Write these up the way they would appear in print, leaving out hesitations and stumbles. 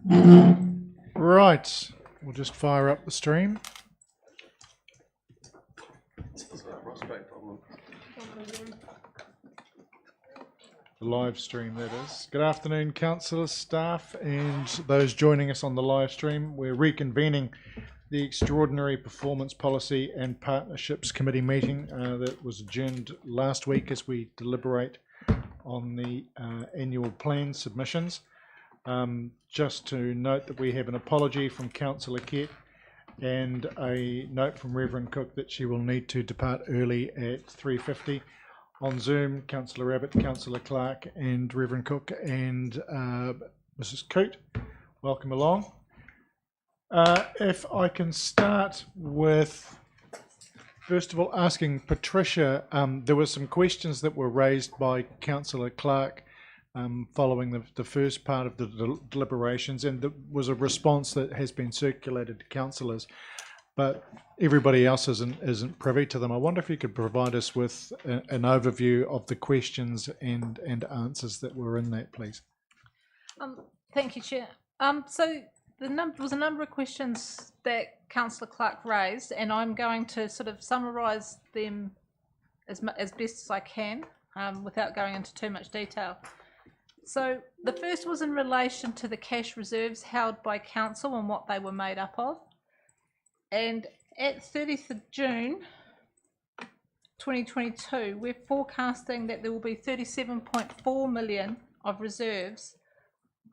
Right, we'll just fire up the stream. The live stream, that is. Good afternoon, councillors, staff, and those joining us on the live stream. We're reconvening the Extraordinary Performance Policy and Partnerships Committee meeting that was adjourned last week as we deliberate on the annual plan submissions. Just to note that we have an apology from Councillor Kett and a note from Reverend Cook that she will need to depart early at 3:50. On Zoom, Councillor Rabbit, Councillor Clark and Reverend Cook and Mrs. Coote, welcome along. If I can start with, first of all, asking Patricia, there were some questions that were raised by Councillor Clark following the first part of the deliberations, and there was a response that has been circulated to councillors, but everybody else isn't privy to them. I wonder if you could provide us with an overview of the questions and answers that were in that, please. Thank you, Chair. So there was a number of questions that Councillor Clark raised, and I'm going to sort of summarise them as best as I can without going into too much detail. So the first was in relation to the cash reserves held by council and what they were made up of. And at 30th of June 2022, we're forecasting that there will be 37.4 million of reserves,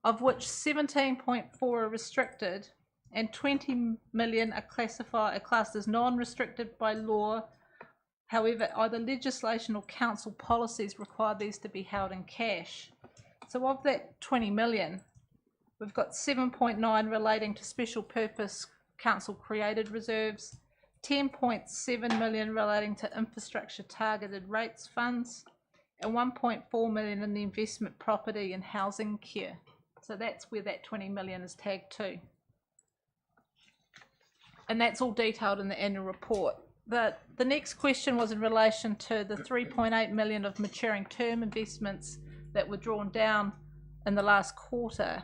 of which 17.4 are restricted and 20 million are classed as non-restricted by law. However, either legislation or council policies require these to be held in cash. So of that 20 million, we've got 7.9 relating to special purpose council created reserves, 10.7 million relating to infrastructure targeted rates funds, and 1.4 million in the investment property and housing care. So that's where that 20 million is tagged to. And that's all detailed in the annual report. The next question was in relation to the 3.8 million of maturing term investments that were drawn down in the last quarter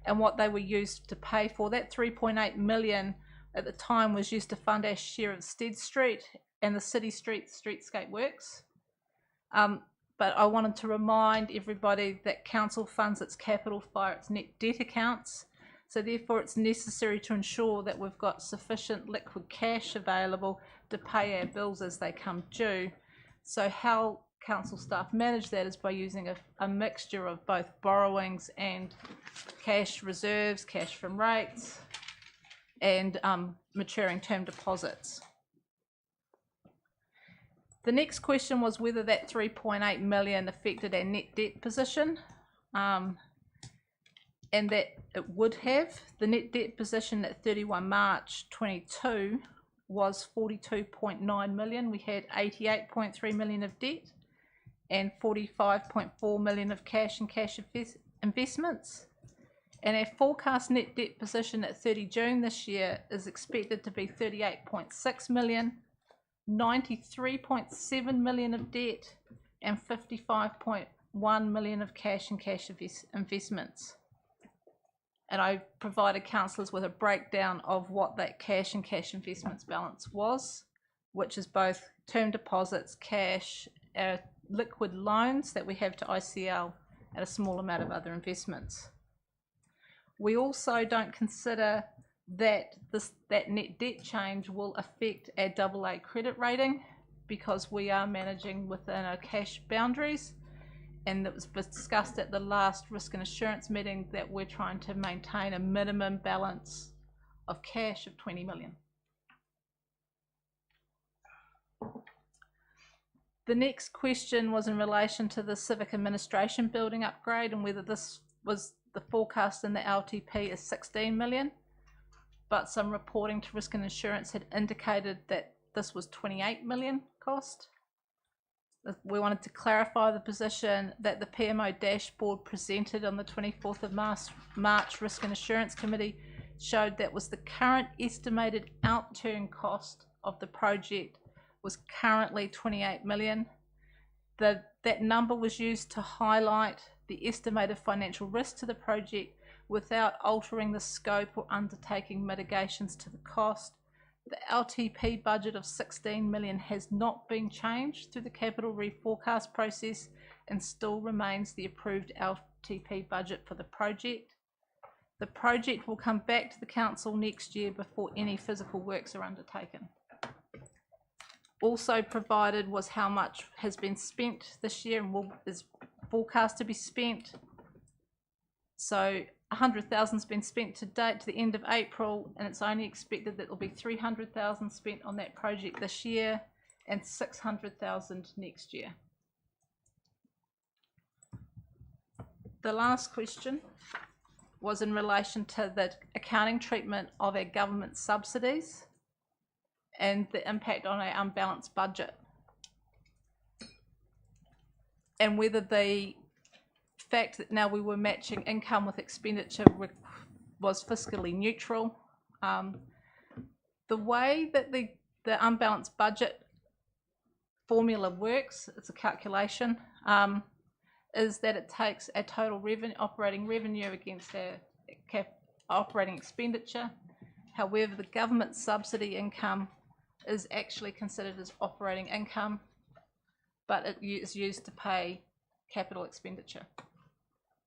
and what they were used to pay for. That 3.8 million at the time was used to fund our share of Stead Street and the City Street streetscape works. But I wanted to remind everybody that council funds its capital via its net debt accounts. So therefore it's necessary to ensure that we've got sufficient liquid cash available to pay our bills as they come due. So how council staff manage that is by using a mixture of both borrowings and cash reserves, cash from rates, and maturing term deposits. The next question was whether that 3.8 million affected our net debt position, and that it would have. The net debt position at 31 March 22 was 42.9 million. We had 88.3 million of debt and 45.4 million of cash and cash investments. And our forecast net debt position at 30 June this year is expected to be 38.6 million, 93.7 million of debt, and 55.1 million of cash and cash investments. And I provided councillors with a breakdown of what that cash and cash investments balance was, which is both term deposits, cash, liquid loans that we have to ICL, and a small amount of other investments. We also don't consider that that net debt change will affect our AA credit rating because we are managing within our cash boundaries, and it was discussed at the last risk and assurance meeting that we're trying to maintain a minimum balance of cash of 20 million. The next question was in relation to the civic administration building upgrade and whether this was the forecast in the LTP is 16 million, but some reporting to risk and insurance had indicated that this was 28 million cost. We wanted to clarify the position that the PMO dashboard presented on the 24th of March Risk and Assurance Committee showed that was the current estimated outturn cost of the project was currently 28 million. That number was used to highlight the estimated financial risk to the project, without altering the scope or undertaking mitigations to the cost. The LTP budget of 16 million has not been changed through the capital reforecast process and still remains the approved LTP budget for the project. The project will come back to the council next year before any physical works are undertaken. Also provided was how much has been spent this year and is forecast to be spent. So 100,000 has been spent to date to the end of April, and it's only expected that there will be 300,000 spent on that project this year and 600,000 next year. The last question was in relation to the accounting treatment of our government subsidies and the impact on our unbalanced budget, and whether the fact that now we were matching income with expenditure was fiscally neutral. The way that the unbalanced budget formula works, it's a calculation, is that it takes our total operating revenue against our operating expenditure. However, the government subsidy income is actually considered as operating income, but it is used to pay capital expenditure.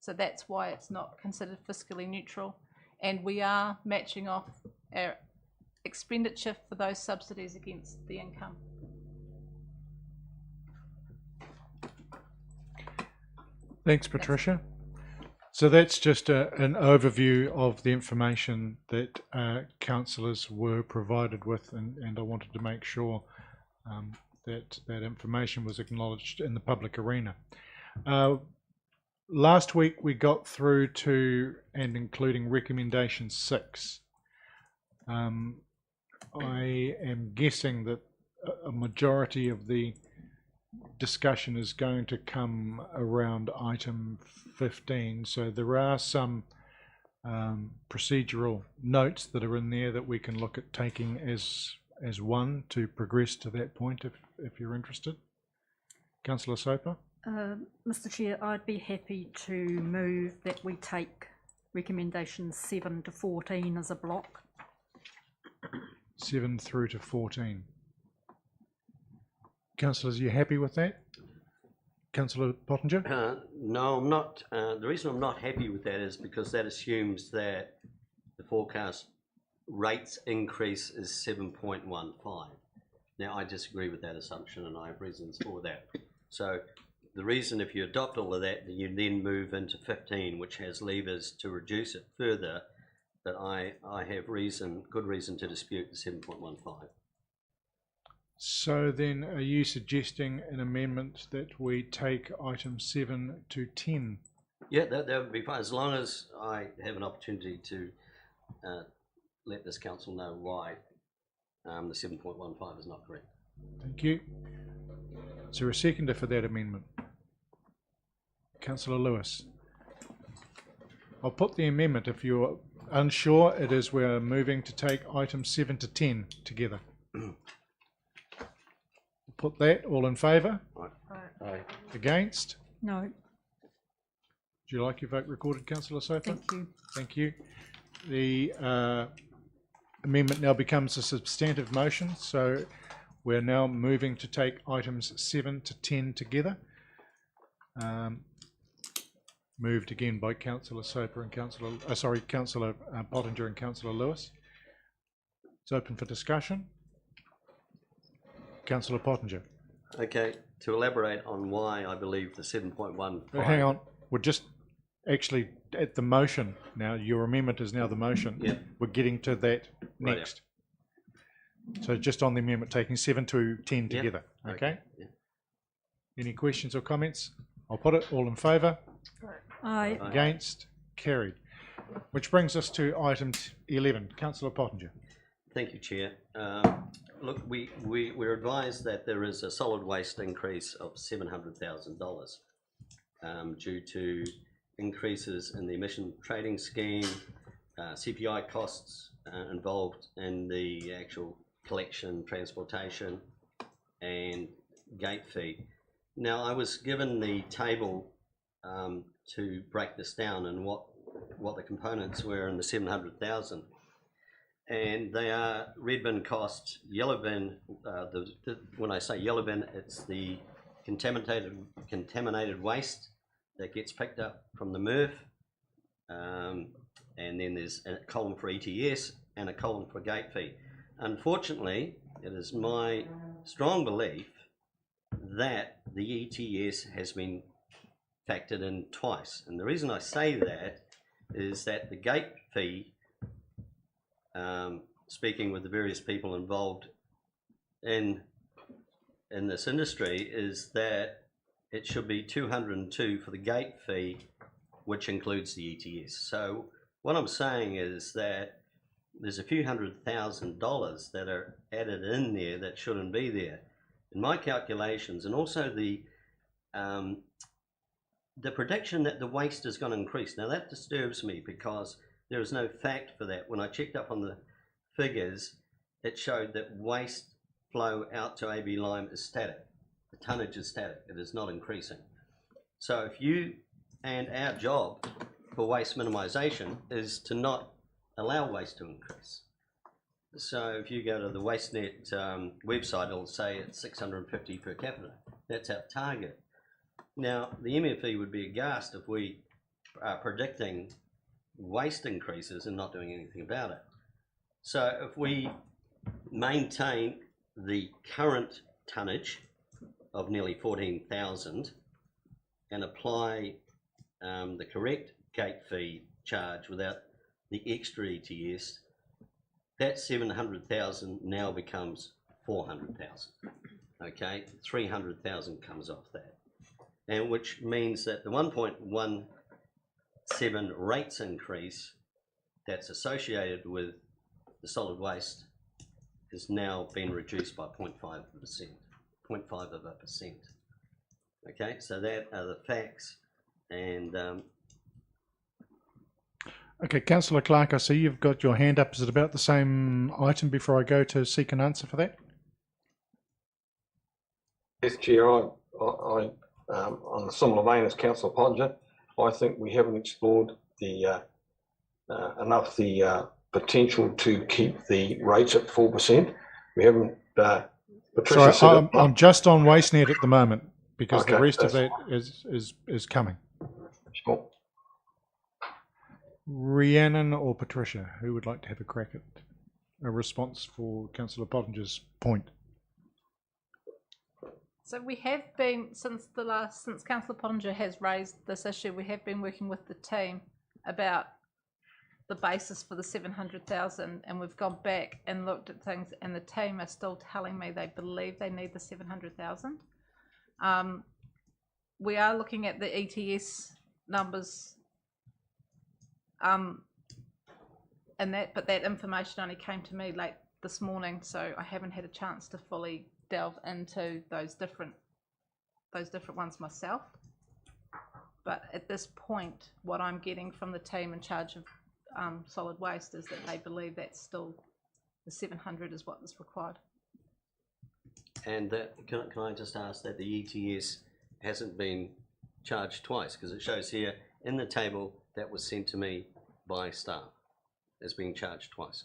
So that's why it's not considered fiscally neutral, and we are matching off our expenditure for those subsidies against the income. Thanks, Patricia. So that's just an overview of the information that councillors were provided with, and I wanted to make sure that that information was acknowledged in the public arena. Last week we got through to and including recommendation 6. I am guessing that a majority of the discussion is going to come around item 15, so there are some procedural notes that are in there that we can look at taking as one to progress to that point if you're interested. Councillor Soper? Mr. Chair, I'd be happy to move that we take recommendations 7 to 14 as a block. 7 through to 14. Councillors, are you happy with that? Councillor Pottinger? No, I'm not. The reason I'm not happy with that is because that assumes that the forecast rates increase is 7.15. Now, I disagree with that assumption, and I have reasons for that. So the reason, if you adopt all of that, you then move into 15, which has levers to reduce it further, that I have good reason to dispute the 7.15. So then are you suggesting an amendment that we take item 7 to 10? Yeah, that would be fine, as long as I have an opportunity to let this council know why the 7.15 is not correct. Thank you. Is there a seconder for that amendment? Councillor Lewis. I'll put the amendment. If you're unsure, it is we're moving to take items 7 to 10 together. Put that. All in favour? Aye. Against? No. Would you like your vote recorded, Councillor Soper? Thank you. Thank you. The amendment now becomes a substantive motion, so we're now moving to take items 7 to 10 together. Moved again by Councillor Soper and Councillor Pottinger and Councillor Lewis. It's open for discussion. Councillor Pottinger. Okay, to elaborate on why I believe the 7.15... Hang on, we're just actually at the motion now. Your amendment is now the motion. Yeah. We're getting to that next. Right, So just on the amendment, taking 7 to 10 together. Yeah. Okay? Yeah. Any questions or comments? I'll put it. All in favour? Aye. Aye. Against? Carried. Which brings us to item 11. Councillor Pottinger. Thank you, Chair. Look, we're advised that there is a solid waste increase of $700,000 due to increases in the emission trading scheme, CPI costs involved in the actual collection, transportation, and gate fee. Now, I was given the table to break this down, and what what the components were in the 700,000. And they are red bin costs, yellow bin, when I say yellow bin, it's the contaminated waste that gets picked up from the MRF. And then there's a column for ETS and a column for gate fee. Unfortunately, it is my strong belief that the ETS has been factored in twice. And the reason I say that is that the gate fee, speaking with the various people involved in this industry, is that it should be 202 for the gate fee, which includes the ETS. So what I'm saying is that there's a few $100,000 that are added in there that shouldn't be there. In my calculations, and also the prediction that the waste is going to increase. Now that disturbs me because there is no fact for that. When I checked up on the figures, it showed that waste flow out to AB Lime is static. The tonnage is static, it is not increasing. So if you, and our job for waste minimisation is to not allow waste to increase. So if you go to the WasteNet website, it'll say it's 650 per capita. That's our target. Now, the MFE would be aghast if we are predicting waste increases and not doing anything about it. So if we maintain the current tonnage of nearly 14,000 and apply the correct gate fee charge without the extra ETS, that 700,000 now becomes 400,000. Okay, 300,000 comes off that, and which means that the 1.17 rates increase that's associated with the solid waste has now been reduced by 0.5%. Okay, so that are the facts. And okay, Councillor Clark, I see you've got your hand up. Is it about the same item before I go to seek an answer for that? Yes, Chair, on a similar vein as Councillor Podger, I think we haven't explored the enough the potential to keep the rates at 4%. We haven't. Patricia Sorry, I'm just on WasteNet at the moment because Okay, the rest of that is coming. Sure. Rhiannon or Patricia, who would like to have a crack at a response for Councillor Pottinger's point? So we have been, since Councillor Pottinger has raised this issue, we have been working with the team about the basis for the 700,000, and we've gone back and looked at things, and the team are still telling me they believe they need the 700,000. We are looking at the ETS numbers, and but that information only came to me late this morning, so I haven't had a chance to fully delve into those different ones myself. But at this point, what I'm getting from the team in charge of solid waste is that they believe that still the 700 is what is required. And that, can I just ask that the ETS hasn't been charged twice, because it shows here in the table that was sent to me by staff as being charged twice.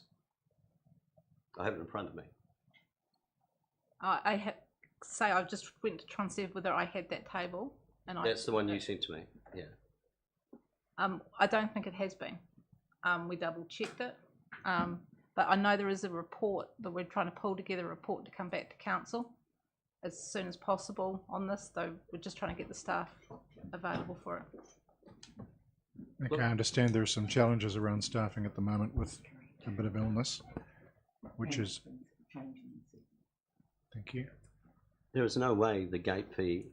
I have it in front of me. I just went to try and see whether I had that table, and That's the one you sent to me. Yeah. I don't think it has been. We double checked it, but I know there is a report that we're trying to pull together a report to come back to council as soon as possible on this, though we're just trying to get the staff available for it. Okay, I understand there are some challenges around staffing at the moment with a bit of illness, which is... Thank you. There is no way the gate fee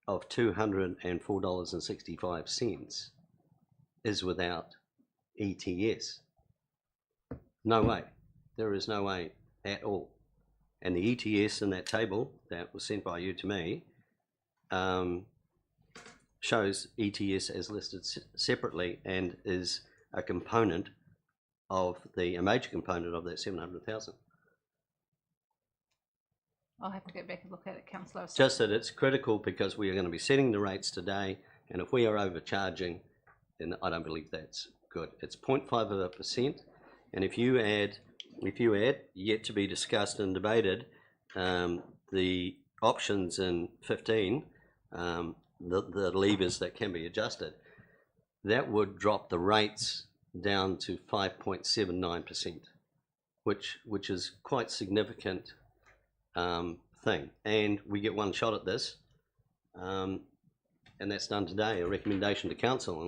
of $204.65 is without ETS. No way. There is no way at all. And the ETS in that table that was sent by you to me shows ETS as listed separately and is a component of a major component of that 700,000. I'll have to go back and look at it, councillor. Just that it's critical because we are going to be setting the rates today, and if we are overcharging, and I don't believe that's good. It's 0.5%, and if you add yet to be discussed and debated, the options in 15, the levers that can be adjusted, that would drop the rates down to 5.79%, which is quite significant thing. And we get one shot at this, and that's done today, a recommendation to council,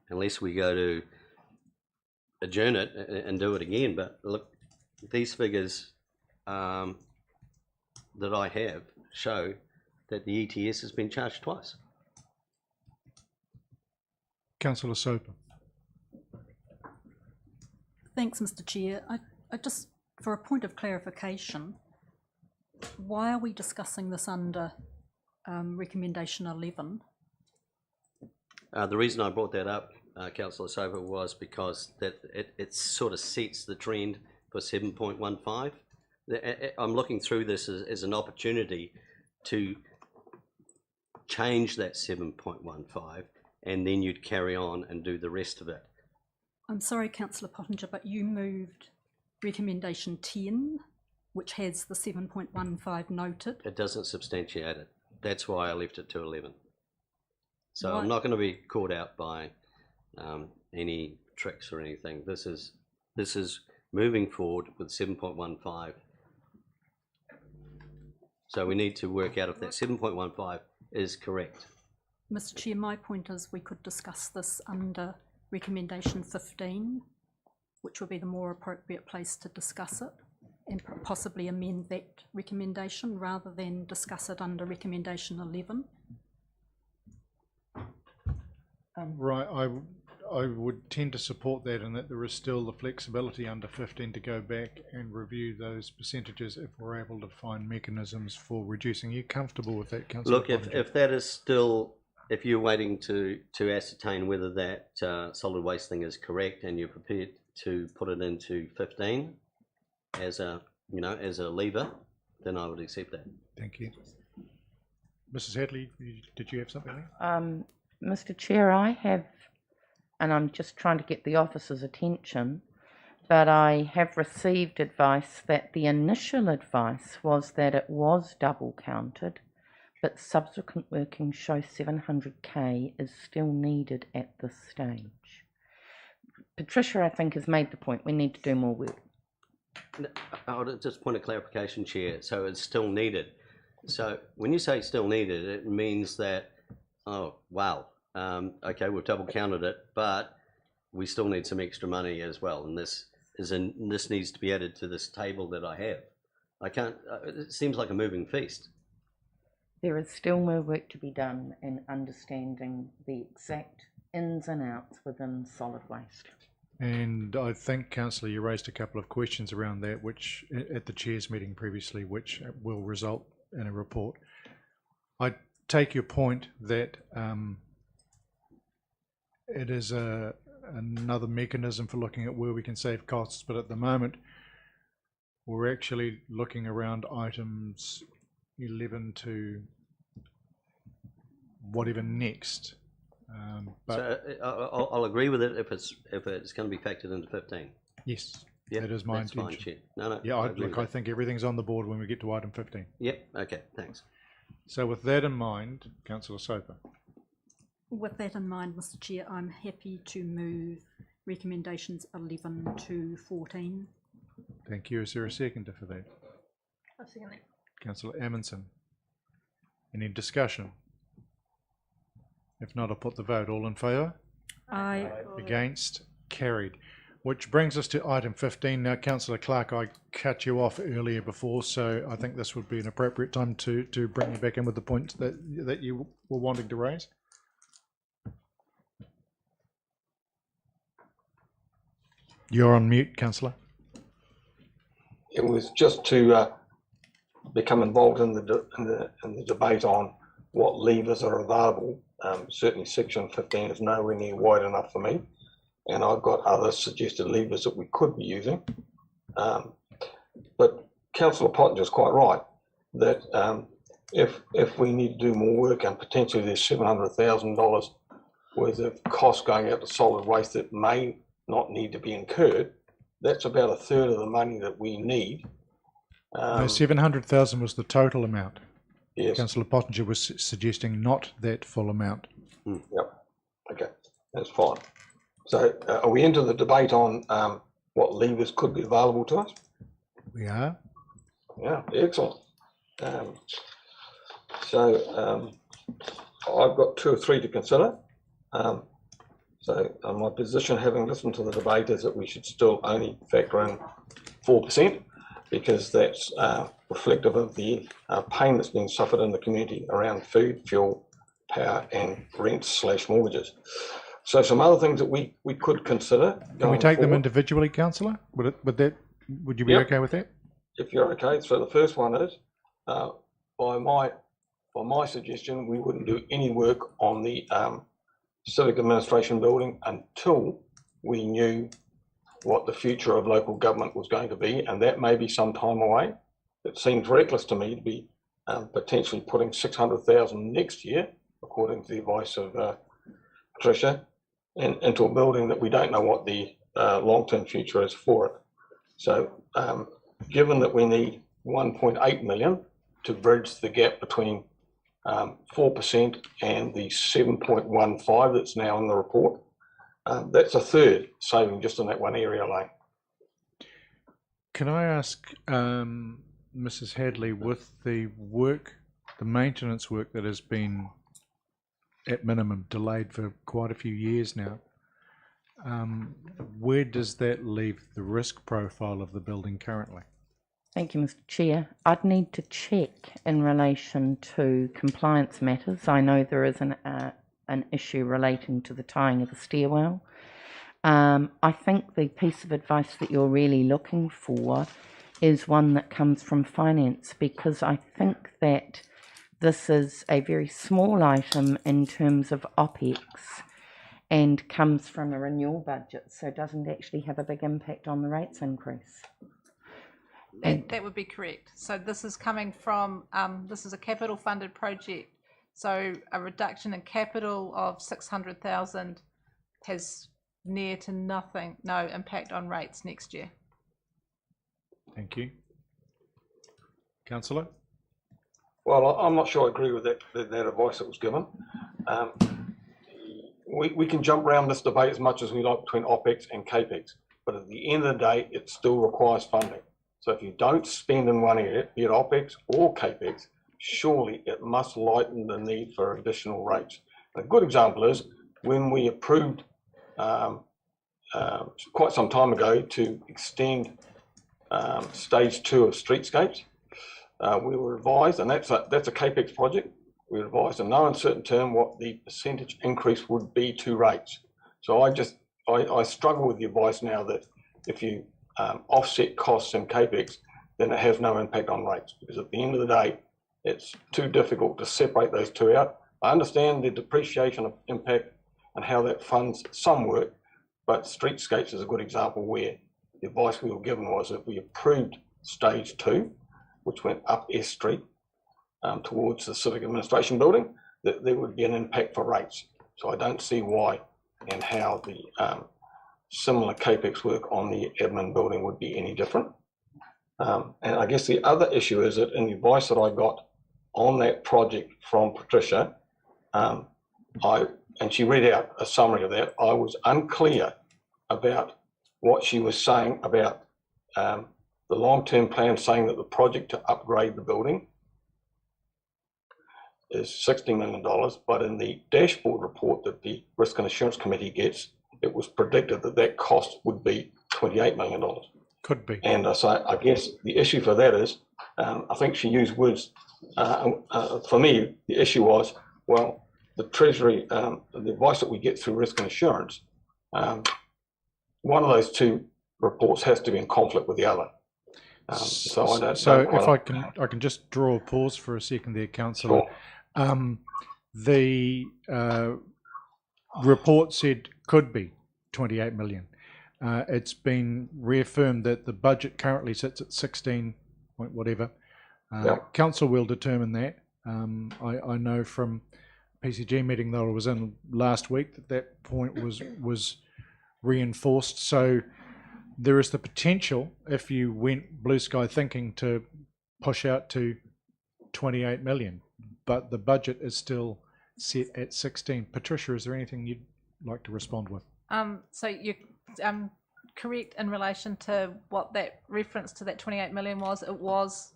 unless we go to adjourn it and do it again. But look, these figures that I have show that the ETS has been charged twice. Councillor Soper. Thanks, Mr. Chair. I just, for a point of clarification, why are we discussing this under recommendation 11? The reason I brought that up, Councillor Soper, was because that it sort of sets the trend for 7.15. I'm looking through this as an opportunity to change that 7.15, and then you'd carry on and do the rest of it. I'm sorry, Councillor Pottinger, but you moved recommendation 10, which has the 7.15 noted. It doesn't substantiate it. That's why I left it to 11. So Right. I'm not going to be caught out by any tricks or anything. This is moving forward with 7.15. So we need to work out if that 7.15 is correct. Mr. Chair, my point is we could discuss this under recommendation 15, which would be the more appropriate place to discuss it, and possibly amend that recommendation rather than discuss it under recommendation 11. Right, I would tend to support that, and that there is still the flexibility under 15 to go back and review those percentages if we're able to find mechanisms for reducing. Are you comfortable with that, Councillor? Look, if that is still, if you're waiting to ascertain whether that solid waste thing is correct, and you're prepared to put it into 15 as a lever, then I would accept that. Thank you. Mrs. Hadley, did you have something there? Mr. Chair, I have, and I'm just trying to get the officer's attention, but I have received advice that the initial advice was that it was double counted, but subsequent workings show 700k is still needed at this stage. Patricia, I think, has made the point we need to do more work. Just point of clarification, Chair. So it's still needed. So when you say still needed, it means that, oh wow, okay, we've double counted it, but we still need some extra money as well, and this needs to be added to this table that I have. I can't. It seems like a moving feast. There is still more work to be done in understanding the exact ins and outs within solid waste. And I think, Councillor, you raised a couple of questions around that, which at the Chair's meeting previously, which will result in a report. I take your point that it is another mechanism for looking at where we can save costs, but at the moment we're actually looking around items 11 to whatever next. But so I'll agree with it if it's going to be factored into 15. yes, Yep, that is my that's fine, intention. Chair. No, Yeah, agree with I that. think everything's on the board when we get to item 15. Yep. Okay. Thanks. So with that in mind, Councillor Soper. With that in mind, Mr. Chair, I'm happy to move recommendations 11 to 14. Thank you. Is there a seconder for that? I'll second that. Councillor Amundsen. Any discussion? If not, I'll put the vote. All in favour? Aye. Against? Carried. Which brings us to item 15. Now, Councillor Clark, I cut you off earlier before, so I think this would be an appropriate time to bring you back in with the points that you were wanting to raise. You're on mute, Councillor. It was just to become involved in the debate on what levers are available. Certainly section 15 is nowhere near wide enough for me, and I've got other suggested levers that we could be using. But Councillor Pottinger is quite right that if we need to do more work, and potentially there's $700,000 with the cost going out to solid waste that may not need to be incurred, that's about a third of the money that we need. No, 700,000 was the total amount. Yes. Councillor Pottinger was suggesting not that full amount. Yep. Okay, that's fine. So are we into the debate on what levers could be available to us? We are. Yeah, excellent. I've got 2 or 3 to consider. My position, having listened to the debate, is that we should still only factor in 4%, because that's reflective of the pain that's been suffered in the community around food, fuel, power and rents/mortgages. So some other things that we could consider. Can we take them individually, Councillor? Would you be okay with that? If you're okay. So the first one is, by my suggestion, we wouldn't do any work on the civic administration building until we knew what the future of local government was going to be, and that may be some time away. It seems reckless to me to be potentially putting 600,000 next year, according to the advice of Patricia, into a building that we don't know what the long-term future is for it. So given that we need 1.8 million to bridge the gap between 4% and the 7.15 that's now in the report, that's a third saving just in that one area alone. Can I ask Mrs. Hadley, with the maintenance work that has been at minimum delayed for quite a few years now, where does that leave the risk profile of the building currently? Thank you, Mr. Chair. I'd need to check in relation to compliance matters. I know there is an issue relating to the tying of the stairwell. I think the piece of advice that you're really looking for is one that comes from finance, because I think that this is a very small item in terms of OPEX and comes from a renewal budget, so doesn't actually have a big impact on the rates increase. That would be correct. So this is coming from, this is a capital funded project. So a reduction in capital of 600,000 has near to no impact on rates next year. Thank you. Councillor? Well, I'm not sure I agree with that advice that was given. We can jump around this debate as much as we like between OPEX and CAPEX, but at the end of the day, it still requires funding. So if you don't spend in one area, be it OPEX or CAPEX, surely it must lighten the need for additional rates. A good example is when we approved quite some time ago to extend stage 2 of streetscapes. We were advised, and that's a CAPEX project, we were advised in no uncertain term what the percentage increase would be to rates. So I struggle with the advice now that if you offset costs in CAPEX, then it has no impact on rates, because at the end of the day, it's too difficult to separate those two out. I understand the depreciation of impact and how that funds some work, but streetscapes is a good example where the advice we were given was that we approved stage 2, which went up S Street towards the civic administration building, that there would be an impact for rates. So I don't see why and how the similar CAPEX work on the admin building would be any different. And I guess the other issue is that in the advice that I got on that project from Patricia, and she read out a summary of that, I was unclear about what she was saying about the long-term plan, saying that the project to upgrade the building is $60 million, but in the dashboard report that the Risk and Assurance Committee gets, it was predicted that that cost would be $28 million. Could be. And so I guess the issue for that is, I think she used words, for me, the issue was, well, the Treasury, the advice that we get through Risk and Assurance, one of those two reports has to be in conflict with the other. So I don't. So if I can just draw a pause for a second there, Councillor. Sure. The report said could be 28 million. It's been reaffirmed that the budget currently sits at 16 point whatever. Council will determine that. I know from PCG meeting that I was in last week that point was reinforced. So there is the potential, if you went blue sky thinking, to push out to 28 million, but the budget is still set at 16. Patricia, is there anything you'd like to respond with? So you're correct in relation to what that reference to that 28 million was. It was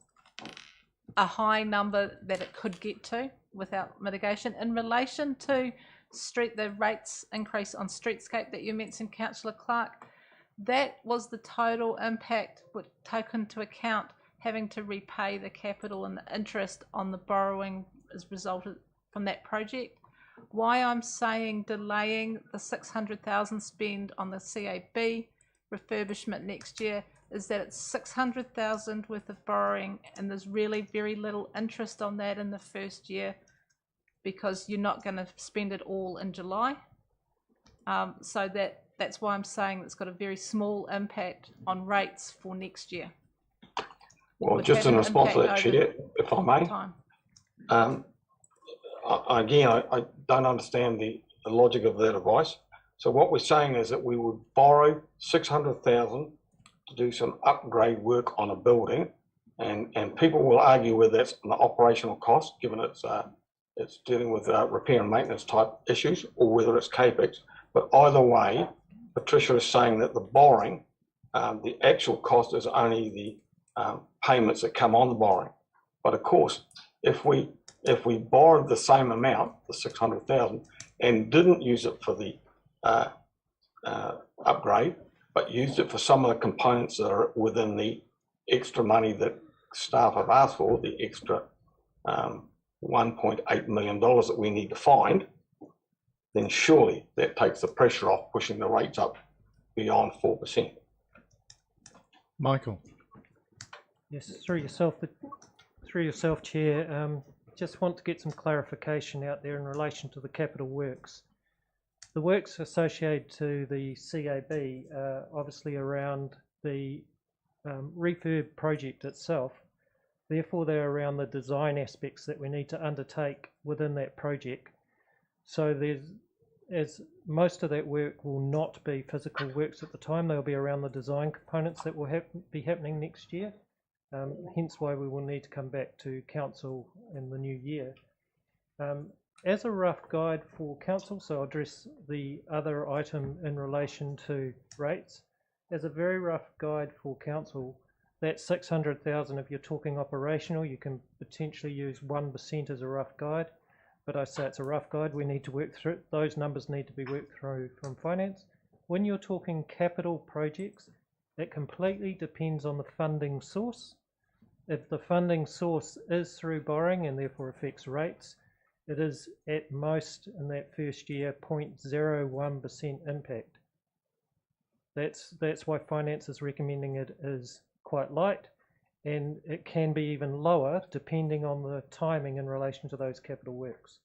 a high number that it could get to without mitigation. In relation to the rates increase on streetscape that you mentioned, Councillor Clark, that was the total impact, which took into account having to repay the capital and the interest on the borrowing as resulted from that project. Why I'm saying delaying the 600,000 spend on the CAB refurbishment next year is that it's 600,000 worth of borrowing, and there's really very little interest on that in the first year because you're not going to spend it all in July. So that's why I'm saying it's got a very small impact on rates for next year. Well, just in response to that, Chair, if I may. I don't understand the logic of that advice. So what we're saying is that we would borrow 600,000 to do some upgrade work on a building, and people will argue whether that's an operational cost, given it's dealing with repair and maintenance type issues, or whether it's capex. But either way, Patricia is saying that the borrowing, the actual cost is only the payments that come on the borrowing. But of course, if we borrowed the same amount, the 600,000, and didn't use it for the upgrade, but used it for some of the components that are within the extra money that staff have asked for, the extra $1.8 million that we need to find, then surely that takes the pressure off pushing the rates up beyond 4%. Michael. Yes, through yourself, Chair. Just want to get some clarification out there in relation to the capital works. The works associated to the CAB are obviously around the refurb project itself. Therefore, they're around the design aspects that we need to undertake within that project. So as most of that work will not be physical works at the time, they'll be around the design components that will be happening next year. Hence why we will need to come back to Council in the new year. As a rough guide for Council, so I'll address the other item in relation to rates. As a very rough guide for Council, that 600,000, if you're talking operational, you can potentially use 1% as a rough guide. But I say it's a rough guide, we need to work through it. Those numbers need to be worked through from finance. When you're talking capital projects, it completely depends on the funding source. If the funding source is through borrowing and therefore affects rates, it is at most in that first year 0.01% impact. That's why finance is recommending it is quite light, and it can be even lower depending on the timing in relation to those capital works.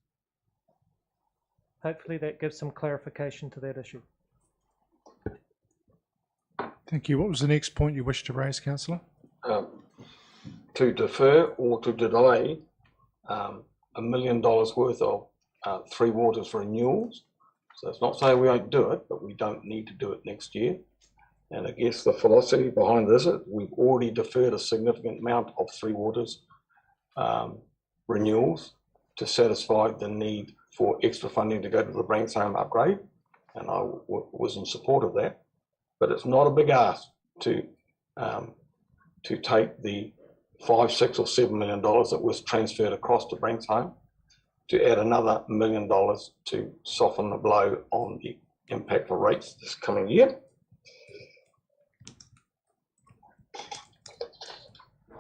Hopefully that gives some clarification to that issue. Thank you. What was the next point you wish to raise, Councillor? To defer or to delay $1 million worth of Three Waters renewals. So it's not saying we won't do it, but we don't need to do it next year. And I guess the philosophy behind this is we've already deferred a significant amount of Three Waters renewals to satisfy the need for extra funding to go to the Branks Home upgrade, and I was in support of that. But it's not a big ask to take the $5, $6 or $7 million that was transferred across to Branks Home to add another $1 million to soften the blow on the impact for rates this coming year.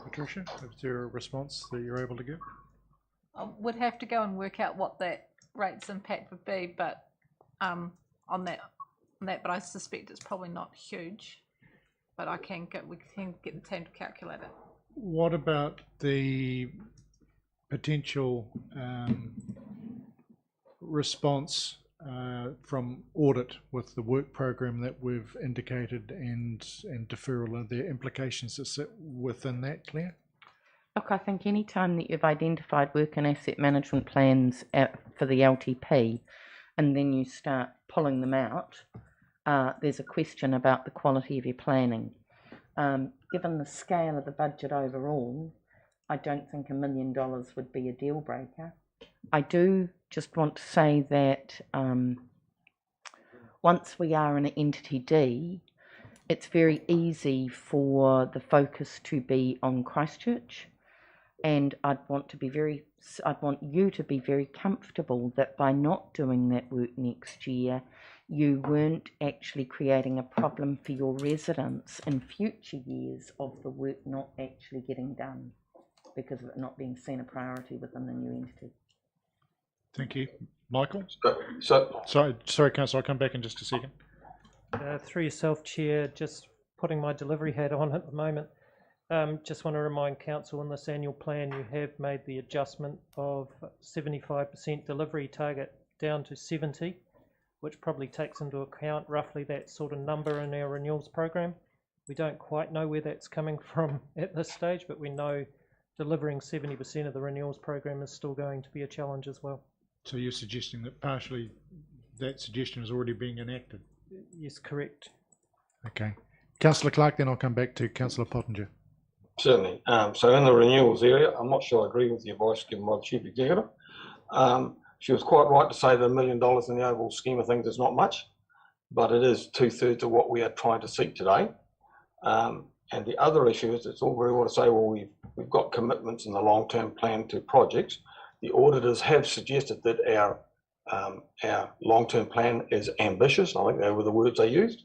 Patricia, is there a response that you're able to give? I would have to go and work out what that rates impact would be, but on that, but I suspect it's probably not huge. But we can get the team to calculate it. What about the potential response from audit with the work program that we've indicated and deferral? Are there implications that sit within that, Claire? Look, I think any time that you've identified work and asset management plans for the LTP and then you start pulling them out, there's a question about the quality of your planning. Given the scale of the budget overall, I don't think $1 million would be a deal breaker. I do just want to say that once we are in an entity D, it's very easy for the focus to be on Christchurch, and I'd want you to be very comfortable that by not doing that work next year, you weren't actually creating a problem for your residents in future years of the work not actually getting done because of it not being seen a priority within the new entity. Thank you. Michael? So Sorry, Councillor, I'll come back in just a second. Through yourself, Chair, just putting my delivery hat on at the moment. Just want to remind Council in this annual plan you have made the adjustment of 75% delivery target down to 70, which probably takes into account roughly that sort of number in our renewals program. We don't quite know where that's coming from at this stage, but we know delivering 70% of the renewals program is still going to be a challenge as well. So you're suggesting that partially that suggestion is already being enacted? Yes, correct. Okay. Councillor Clark, then I'll come back to Councillor Pottinger. certainly. So in the renewals area, I'm not sure I agree with the advice given by the Chief Executive. She was quite right to say that $1 million in the overall scheme of things is not much, but it is 2/3 of what we are trying to seek today. And the other issue is it's all very well to say, well, we've got commitments in the long-term plan to projects. The auditors have suggested that our long-term plan is ambitious. I think they were the words they used.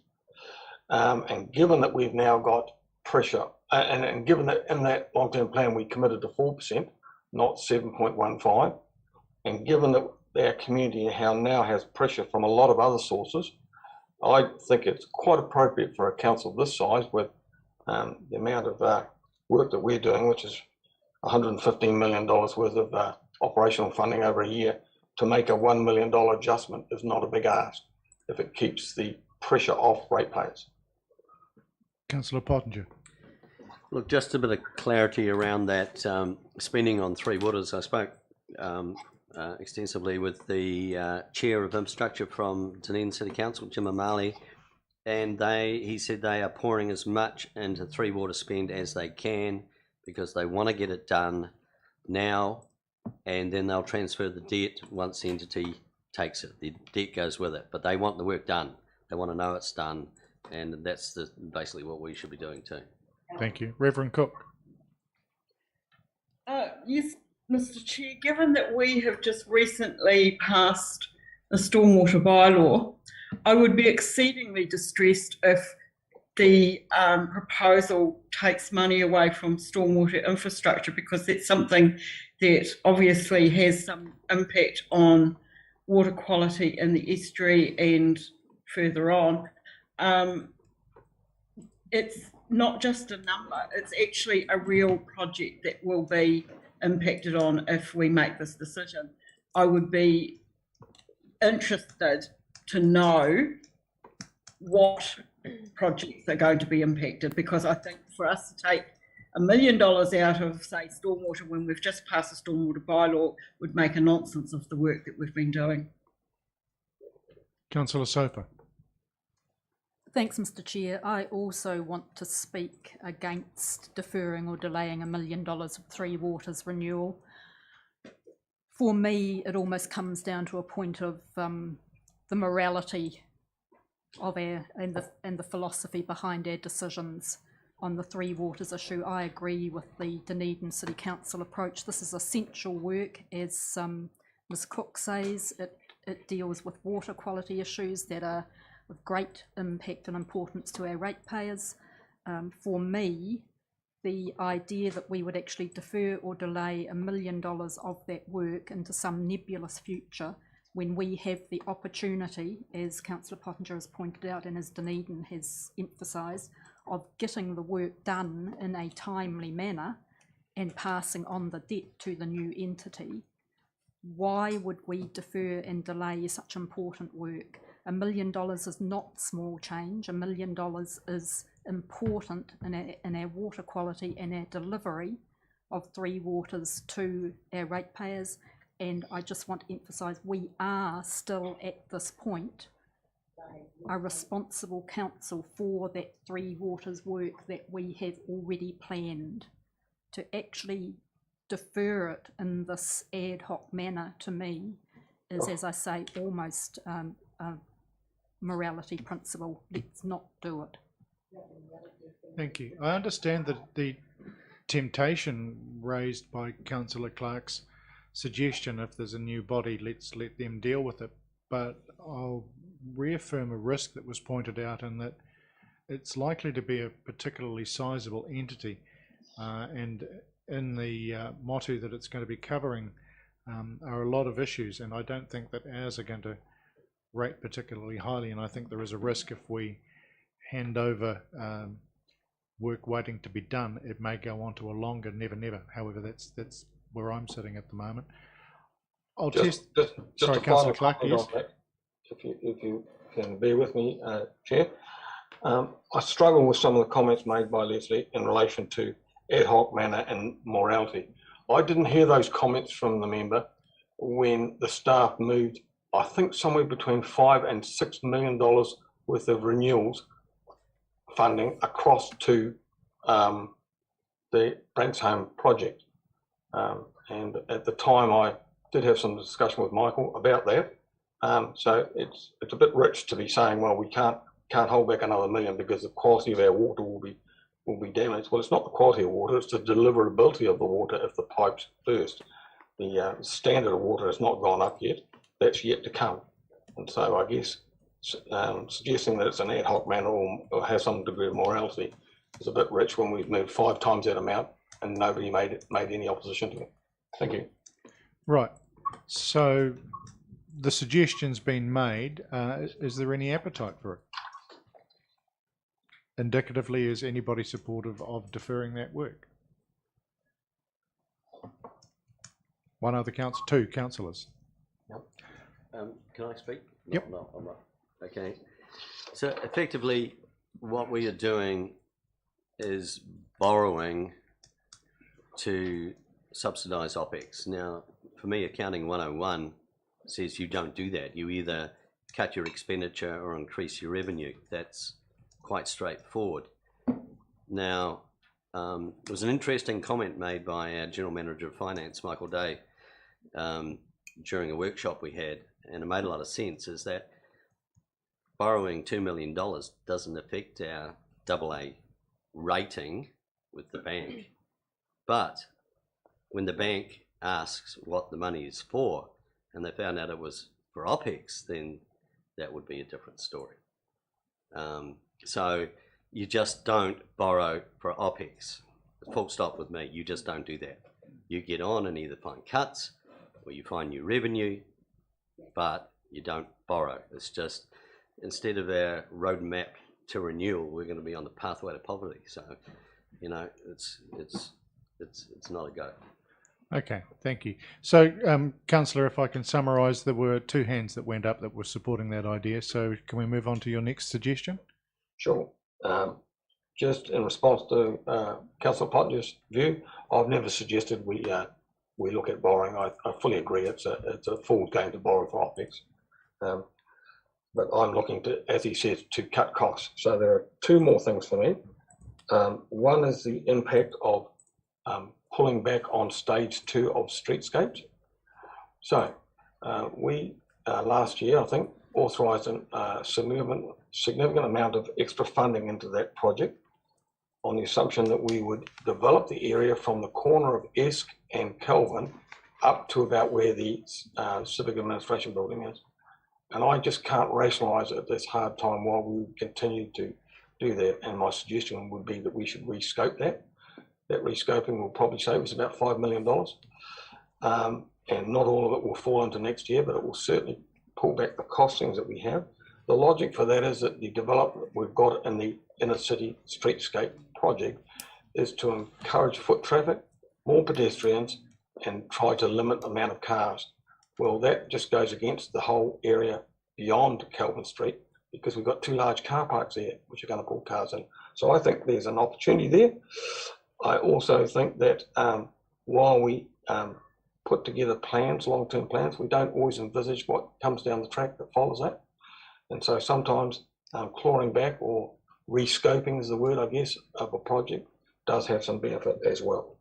And given that we've now got pressure, and given that in that long-term plan we committed to 4%, not 7.15, and given that our community now has pressure from a lot of other sources, I think it's quite appropriate for a council this size with the amount of work that we're doing, which is $115 million worth of operational funding over a year, to make a $1 million adjustment is not a big ask if it keeps the pressure off ratepayers. Councillor Pottinger. Look, just a bit of clarity around that spending on Three Waters. I spoke extensively with the Chair of Infrastructure from Dunedin City Council, Jim O'Malley, and he said they are pouring as much into Three Waters spend as they can because they want to get it done now, and then they'll transfer the debt once the entity takes it. The debt goes with it, but they want the work done. They want to know it's done, and that's basically what we should be doing too. Thank you. Reverend Cook. Yes, Mr. Chair, given that we have just recently passed the stormwater bylaw, I would be exceedingly distressed if the proposal takes money away from stormwater infrastructure, because it's something that obviously has some impact on water quality in the estuary and further on. It's not just a number, it's actually a real project that will be impacted on if we make this decision. I would be interested to know what projects are going to be impacted, because I think for us to take $1 million out of, say, stormwater when we've just passed a stormwater bylaw would make a nonsense of the work that we've been doing. Councillor Soper. Thanks, Mr. Chair. I also want to speak against deferring or delaying $1 million of Three Waters renewal. For me, it almost comes down to a point of the morality of our and the philosophy behind our decisions on the Three Waters issue. I agree with the Dunedin City Council approach. This is essential work, as Ms. Cook says. It deals with water quality issues that are of great impact and importance to our ratepayers. For me, the idea that we would actually defer or delay $1 million of that work into some nebulous future when we have the opportunity, as Councillor Pottinger has pointed out and as Dunedin has emphasised, of getting the work done in a timely manner and passing on the debt to the new entity, why would we defer and delay such important work? $1 million is not small change. $1 million is important in our water quality and our delivery of Three Waters to our ratepayers. And I just want to emphasise, we are still at this point a responsible council for that Three Waters work that we have already planned. To actually defer it in this ad hoc manner, to me, is, as I say, almost a morality principle. Let's not do it. Thank you. I understand that the temptation raised by Councillor Clark's suggestion, if there's a new body, let's let them deal with it. But I'll reaffirm a risk that was pointed out in that it's likely to be a particularly sizable entity, and in the motto that it's going to be covering are a lot of issues, and I don't think that ours are going to rate particularly highly, and I think there is a risk if we hand over work waiting to be done, it may go on to a longer never never. However, that's where I'm sitting at the moment. I'll Just sorry, a Councillor final Clark, comment yes. on that, if you can bear with me, Chair. I struggle with some of the comments made by Leslie in relation to ad hoc manner and morality. I didn't hear those comments from the member when the staff moved, I think, somewhere between $5 and $6 million worth of renewals funding across to the Branksholme project. And at the time, I did have some discussion with Michael about that. So it's a bit rich to be saying, well, we can't hold back another $1 million because the quality of our water will be damaged. Well, it's not the quality of water; it's the deliverability of the water if the pipes burst. The standard of water has not gone up yet; that's yet to come. And so, I guess suggesting that it's an ad hoc manner or has some degree of morality is a bit rich when we've moved 5 times that amount and nobody made any opposition to it. Thank you. Right. So the suggestion's been made. Is there any appetite for it? Indicatively, is anybody supportive of deferring that work? One other council, 2 councillors. Yep. Can I speak? Yep. No, I'm not. Okay. So effectively, what we are doing is borrowing to subsidise OPEX. Now, for me, Accounting 101 says you don't do that. You either cut your expenditure or increase your revenue. That's quite straightforward. Now, there was an interesting comment made by our General Manager of Finance, Michael Day, during a workshop we had, and it made a lot of sense, is that borrowing $2 million doesn't affect our AA rating with the bank. But when the bank asks what the money is for, and they found out it was for OPEX, then that would be a different story. So you just don't borrow for OPEX. Full stop with me. You just don't do that. You get on and either find cuts or you find new revenue, but you don't borrow. It's just, instead of our roadmap to renewal, we're going to be on the pathway to poverty. So, you know, it's not a go. Okay, thank you. So, Councillor, if I can summarise, there were 2 hands that went up that were supporting that idea. So can we move on to your next suggestion? Sure. Just in response to Councillor Potter's view, I've never suggested we look at borrowing. I fully agree it's a fool's game to borrow for OPEX. But I'm looking to, as he says, to cut costs. So there are 2 more things for me. One is the impact of pulling back on stage 2 of streetscapes. So we last year, I think, authorised a significant amount of extra funding into that project on the assumption that we would develop the area from the corner of Esk and Kelvin up to about where the Civic Administration building is. And I just can't rationalise it at this hard time while we continue to do that. And my suggestion would be that we should rescope that. That rescoping will probably save us about $5 million. And not all of it will fall into next year, but it will certainly pull back the costings that we have. The logic for that is that the development we've got in the inner city streetscape project is to encourage foot traffic, more pedestrians, and try to limit the amount of cars. Well, that just goes against the whole area beyond Kelvin Street because we've got 2 large car parks there which are going to pull cars in. So I think there's an opportunity there. I also think that while we put together plans, long-term plans, we don't always envisage what comes down the track that follows that. And so sometimes clawing back or rescoping is the word, I guess, of a project does have some benefit as well.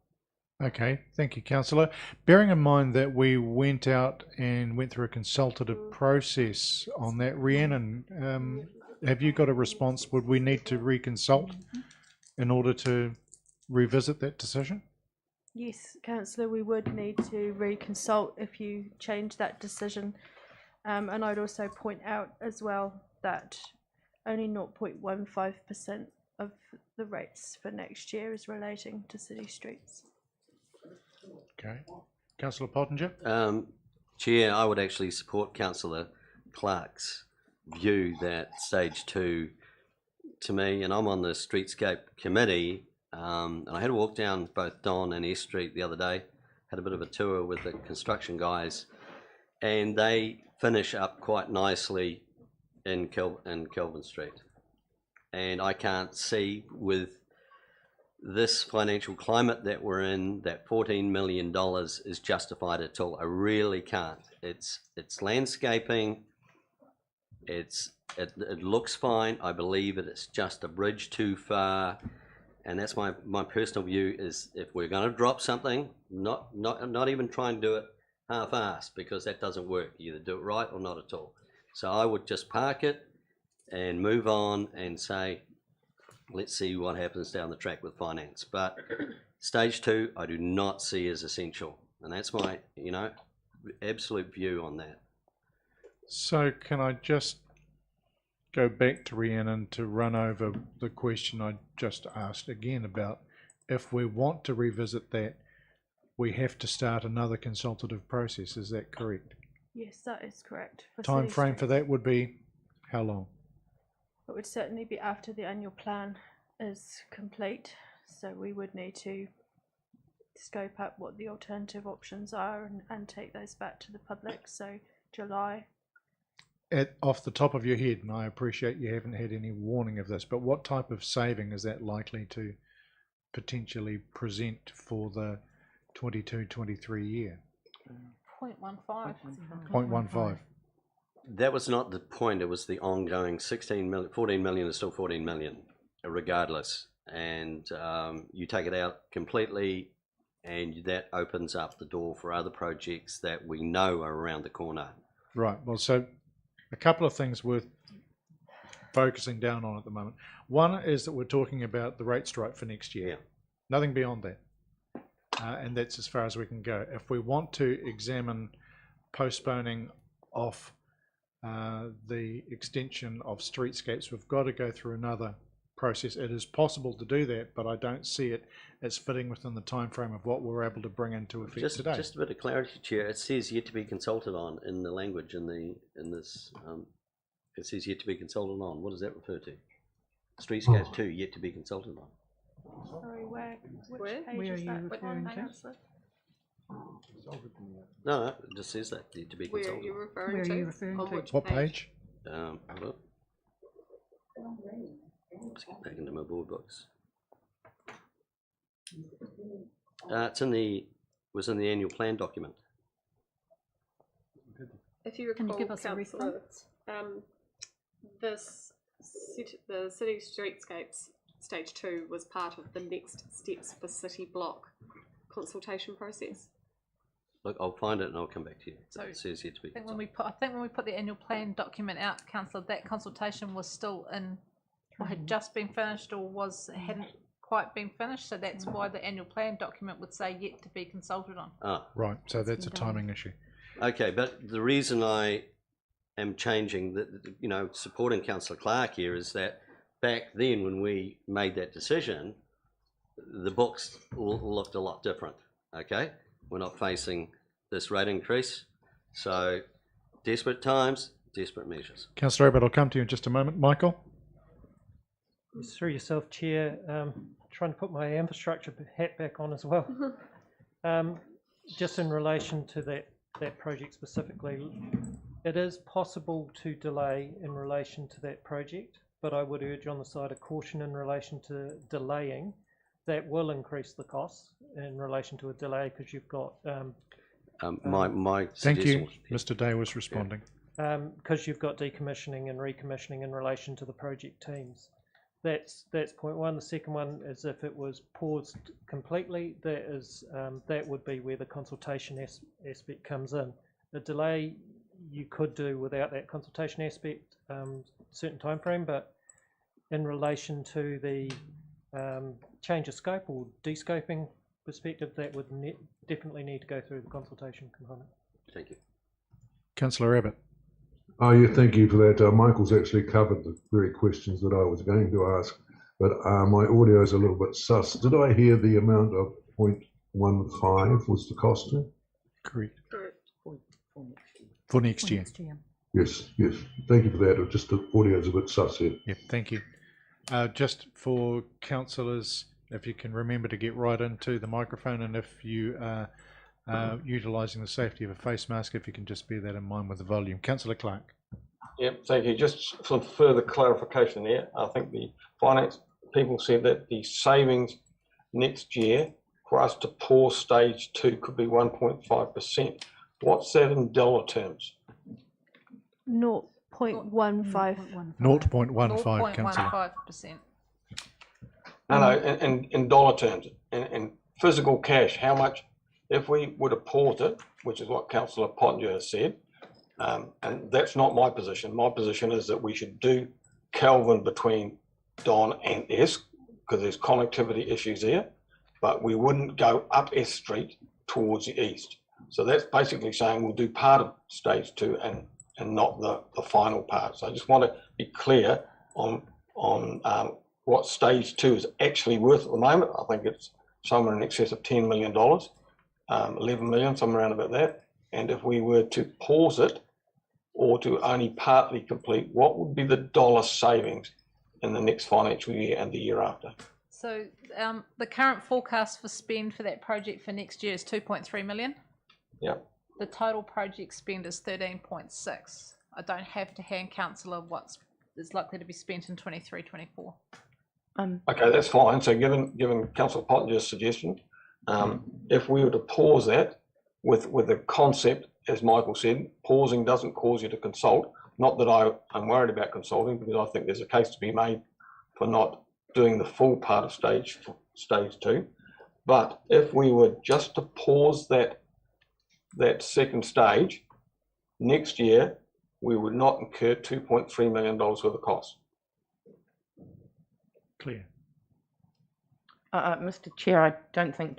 Okay, thank you, Councillor. Bearing in mind that we went out and went through a consultative process on that, Rhiannon, have you got a response? Would we need to reconsult in order to revisit that decision? Yes, Councillor, we would need to reconsult if you change that decision. And I'd also point out as well that only 0.15% of the rates for next year is relating to city streets. Okay. Councillor Pottinger? Chair, I would actually support Councillor Clark's view that stage 2, to me, and I'm on the Streetscape Committee, and I had a walk down both Don and S Street the other day, had a bit of a tour with the construction guys, and they finish up quite nicely in Kelvin Street. And I can't see with this financial climate that we're in that $14 million is justified at all. I really can't. It's landscaping. It looks fine. I believe it's just a bridge too far, and that's my personal view. Is if we're going to drop something, not even try and do it half-assed, because that doesn't work. You either do it right or not at all. So I would just park it and move on and say, let's see what happens down the track with finance. But stage 2, I do not see as essential, and that's my, absolute view on that. So can I just go back to Rhiannon to run over the question I just asked again about if we want to revisit that, we have to start another consultative process. Is that correct? Yes, that is correct. Time frame for that would be how long? It would certainly be after the annual plan is complete, so we would need to scope up what the alternative options are and take those back to the public, so July. Off the top of your head, and I appreciate you haven't had any warning of this, but what type of saving is that likely to potentially present for the 22-23 year? 0.15. 0.15. That was not the point. It was the ongoing 16 million, 14 million is still 14 million, regardless. And you take it out completely, and that opens up the door for other projects that we know are around the corner. Right. Well, so a couple of things worth focusing down on at the moment. One is that we're talking about the rate strike for next year. Yeah. Nothing beyond that. And that's as far as we can go. If we want to examine postponing off the extension of streetscapes, we've got to go through another process. It is possible to do that, but I don't see it as fitting within the time frame of what we're able to bring into effect today. Just a bit of clarity, Chair. It says yet to be consulted on in the language in this. It says yet to be consulted on. What does that refer to? Streetscapes 2 yet to be consulted on. Sorry, which page Where is are that? you referring to? No, it just says that yet to be Where are consulted you on. referring Where are to? you referring On to? which What page? Hold on. Let's get back into my board books. It's in the was in the annual plan document. If you recall, Can you give us a Councillor, reference? the city streetscapes stage 2 was part of the next steps for city block consultation process. Look, I'll find it and I'll come back to you. So, It says yet to be I think consulted. when we put the annual plan document out, Councillor, that consultation was still in, or had just been finished, or hadn't quite been finished. So that's why the annual plan document would say yet to be consulted on. Ah, Right. So that's a timing issue. okay, but the reason I am changing, supporting Councillor Clark here is that back then when we made that decision, the books looked a lot different, okay? We're not facing this rate increase, so desperate times, desperate measures. Councillor Abbott, I'll come to you in just a moment. Michael? Through yourself, Chair, trying to put my infrastructure hat back on as well. Just in relation to that project specifically, it is possible to delay in relation to that project, but I would urge on the side of caution in relation to delaying that will increase the costs in relation to a delay because you've got My Thank suggestion you. Mr. Day was responding. because you've got decommissioning and recommissioning in relation to the project teams. That's point one. The second one is if it was paused completely, that would be where the consultation aspect comes in. The delay you could do without that consultation aspect, certain time frame, but in relation to the change of scope or de-scoping perspective, that would definitely need to go through the consultation component. Thank you. Councillor Abbott. Oh, yeah, thank you for that. Michael's actually covered the very questions that I was going to ask, but my audio is a little bit sus. Did I hear the amount of 0.15 was the cost? Correct. Correct. For next year. Yes, yes. Thank you for that. Just the audio is a bit sus here. Yep, thank you. Just for councillors, if you can remember to get right into the microphone, and if you are utilising the safety of a face mask, if you can just bear that in mind with the volume. Councillor Clark. Yep, thank you. Just for further clarification there, I think the finance people said that the savings next year for us to pause stage 2 could be 1.5%. What's that in dollar terms? 0.15. 0.15, councillor. 0.15%. No, in dollar terms, in physical cash, how much, if we were to pause it, which is what Councillor Pottinger has said, and that's not my position. My position is that we should do Kelvin between Don and S, because there's connectivity issues there, but we wouldn't go up S Street towards the east. So that's basically saying we'll do part of stage 2 and not the final part. So I just want to be clear on what stage 2 is actually worth at the moment. I think it's somewhere in excess of $10 million, 11 million, somewhere around about that. And if we were to pause it or to only partly complete, what would be the dollar savings in the next financial year and the year after? So the current forecast for spend for that project for next year is 2.3 million. Yep. The total project spend is 13.6. I don't have to hand councillor what is likely to be spent in 23-24. Okay, that's fine. So given Councillor Pottinger's suggestion, if we were to pause that with the concept, as Michael said, pausing doesn't cause you to consult. Not that I'm worried about consulting, because I think there's a case to be made for not doing the full part of stage 2. But if we were just to pause that second stage, next year we would not incur $2.3 million worth of costs. Clear. Mr. Chair, I don't think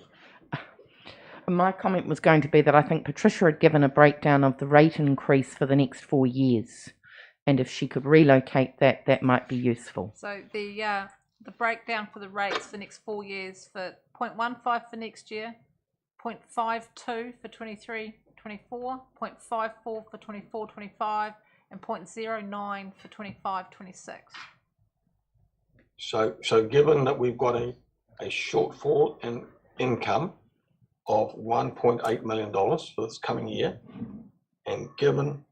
my comment was going to be that I think Patricia had given a breakdown of the rate increase for the next 4 years, and if she could relocate that, that might be useful. So the breakdown for the rates for the next 4 years for 0.15 for next year, 0.52 for 23-24, 0.54 for 24-25, and 0.09 for 25-26. So given that we've got a shortfall in income of $1.8 million for this coming year, and given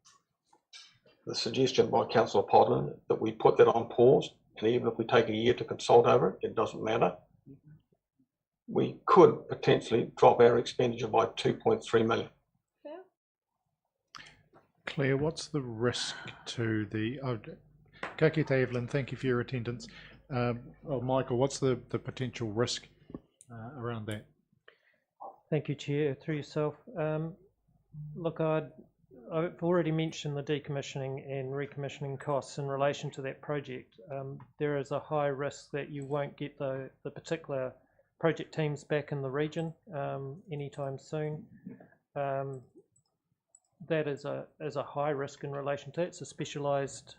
the suggestion by Councillor Podlin that we put that on pause, and even if we take a year to consult over it, it doesn't matter, we could potentially drop our expenditure by 2.3 million. Claire, what's the risk to the... Ka kite, Evelyn, thank you for your attendance. Michael, what's the potential risk around that? Thank you, Chair. Through yourself. Look, I've already mentioned the decommissioning and recommissioning costs in relation to that project. There is a high risk that you won't get the particular project teams back in the region anytime soon. That is a high risk in relation to it. It's a specialised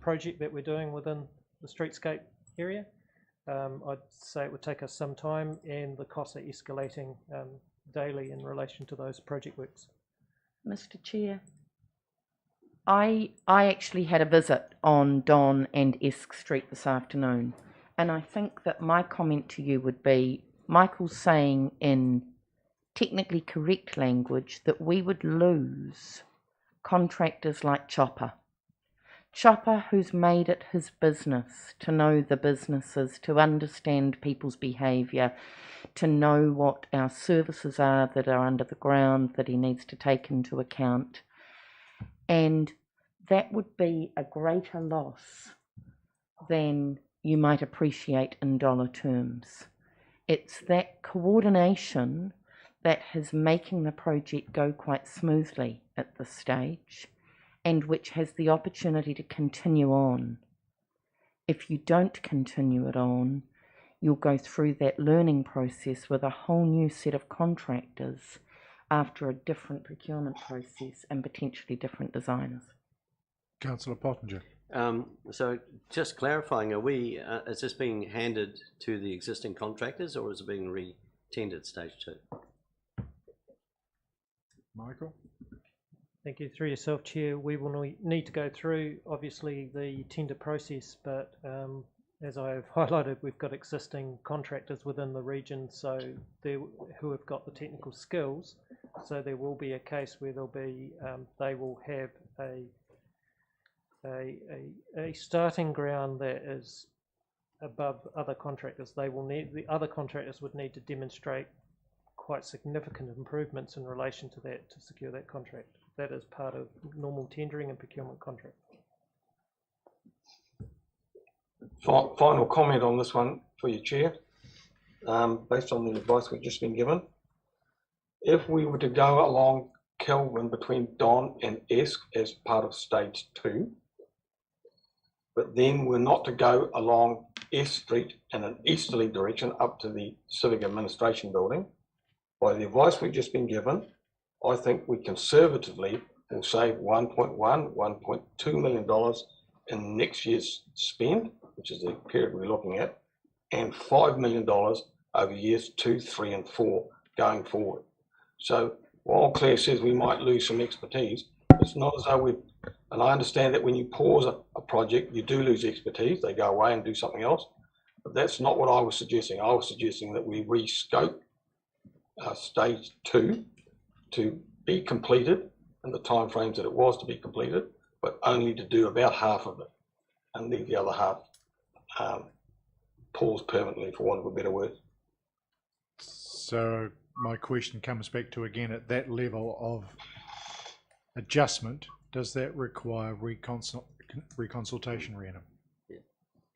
project that we're doing within the streetscape area. I'd say it would take us some time, and the costs are escalating daily in relation to those project works. Mr. Chair, I actually had a visit on Don and Esk Street this afternoon, and I think that my comment to you would be, Michael's saying in technically correct language that we would lose contractors like Chopper. Chopper who's made it his business to know the businesses, to understand people's behaviour, to know what our services are that are under the ground that he needs to take into account. And that would be a greater loss than you might appreciate in dollar terms. It's that coordination that is making the project go quite smoothly at this stage, and which has the opportunity to continue on. If you don't continue it on, you'll go through that learning process with a whole new set of contractors after a different procurement process and potentially different designers. Councillor Pottinger. So just clarifying, is this being handed to the existing contractors or is it being re-tendered stage 2? Michael? Thank you. Through yourself, Chair, we will need to go through, obviously, the tender process, but as I have highlighted, we've got existing contractors within the region who have got the technical skills, so there will be a case where they will have a starting ground that is above other contractors. The other contractors would need to demonstrate quite significant improvements in relation to that to secure that contract. That is part of normal tendering and procurement contract. Final comment on this one for you, Chair. Based on the advice we've just been given, if we were to go along Kelvin between Don and Esk as part of stage 2, but then we're not to go along S Street in an easterly direction up to the Civic Administration Building, by the advice we've just been given, I think we conservatively will save $1.2 million in next year's spend, which is the period we're looking at, and $5 million over years 2, 3 and 4 going forward. So while Claire says we might lose some expertise, it's not as though and I understand that when you pause a project, you do lose expertise, they go away and do something else, but that's not what I was suggesting. I was suggesting that we rescope stage 2 to be completed in the timeframes that it was to be completed, but only to do about half of it and leave the other half paused permanently, for want of a better word. So my question comes back to, again, at that level of adjustment, does that require reconsultation, Rhiannon?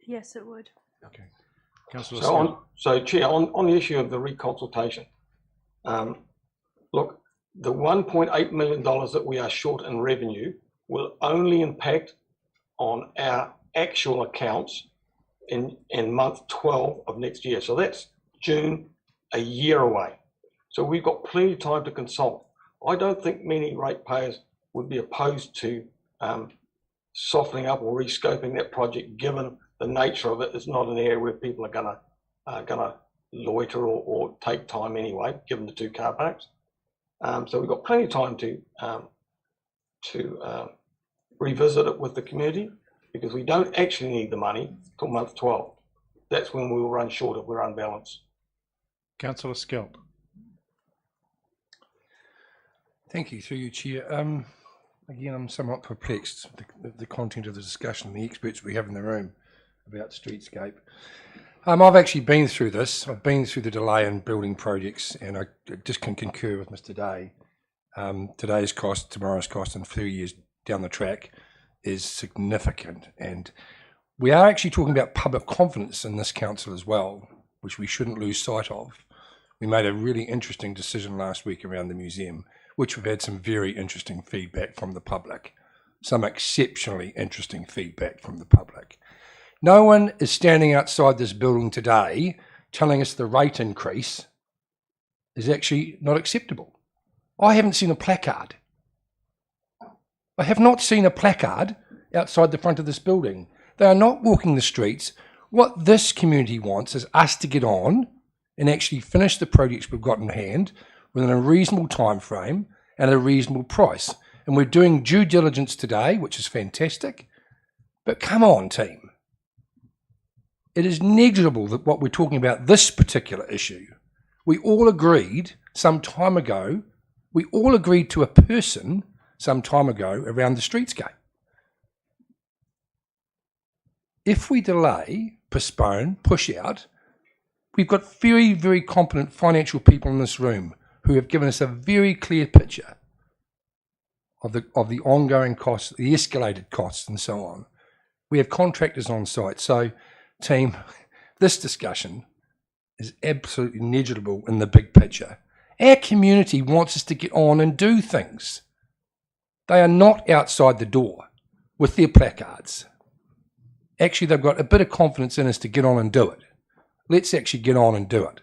Yes, it would. Okay. Councillor So Chair, on the issue of the reconsultation, look, the $1.8 million that we are short in revenue will only impact on our actual accounts in month 12 of next year. So that's June, a year away. So we've got plenty of time to consult. I don't think many ratepayers would be opposed to softening up or rescoping that project, given the nature of it. It's not an area where people are gonna loiter or take time anyway, given the 2 car parks. So we've got plenty of time to revisit it with the community, because we don't actually need the money till month 12. That's when we will run short if we're unbalanced. Councillor Skelp. Thank you, through you, Chair. Again, I'm somewhat perplexed with the content of the discussion, the experts we have in the room about streetscape. I've actually been through this. I've been through the delay in building projects, and I just can concur with Mr. Day. Today's cost, tomorrow's cost, and 3 years down the track is significant. And we are actually talking about public confidence in this council as well, which we shouldn't lose sight of. We made a really interesting decision last week around the museum, which we've had some very interesting feedback from the public, some exceptionally interesting feedback from the public. No one is standing outside this building today telling us the rate increase is actually not acceptable. I haven't seen a placard. I have not seen a placard outside the front of this building. They are not walking the streets. What this community wants is us to get on and actually finish the projects we've got in hand within a reasonable time frame and a reasonable price. And we're doing due diligence today, which is fantastic. But come on, team. It is negligible that what we're talking about this particular issue. We all agreed some time ago, we all agreed to a person some time ago around the streetscape. if we delay, postpone, push out, we've got very, very competent financial people in this room who have given us a very clear picture of the ongoing costs, the escalated costs and so on. We have contractors on site. So, team, this discussion is absolutely negligible in the big picture. Our community wants us to get on and do things. They are not outside the door with their placards. Actually, they've got a bit of confidence in us to get on and do it. Let's actually get on and do it.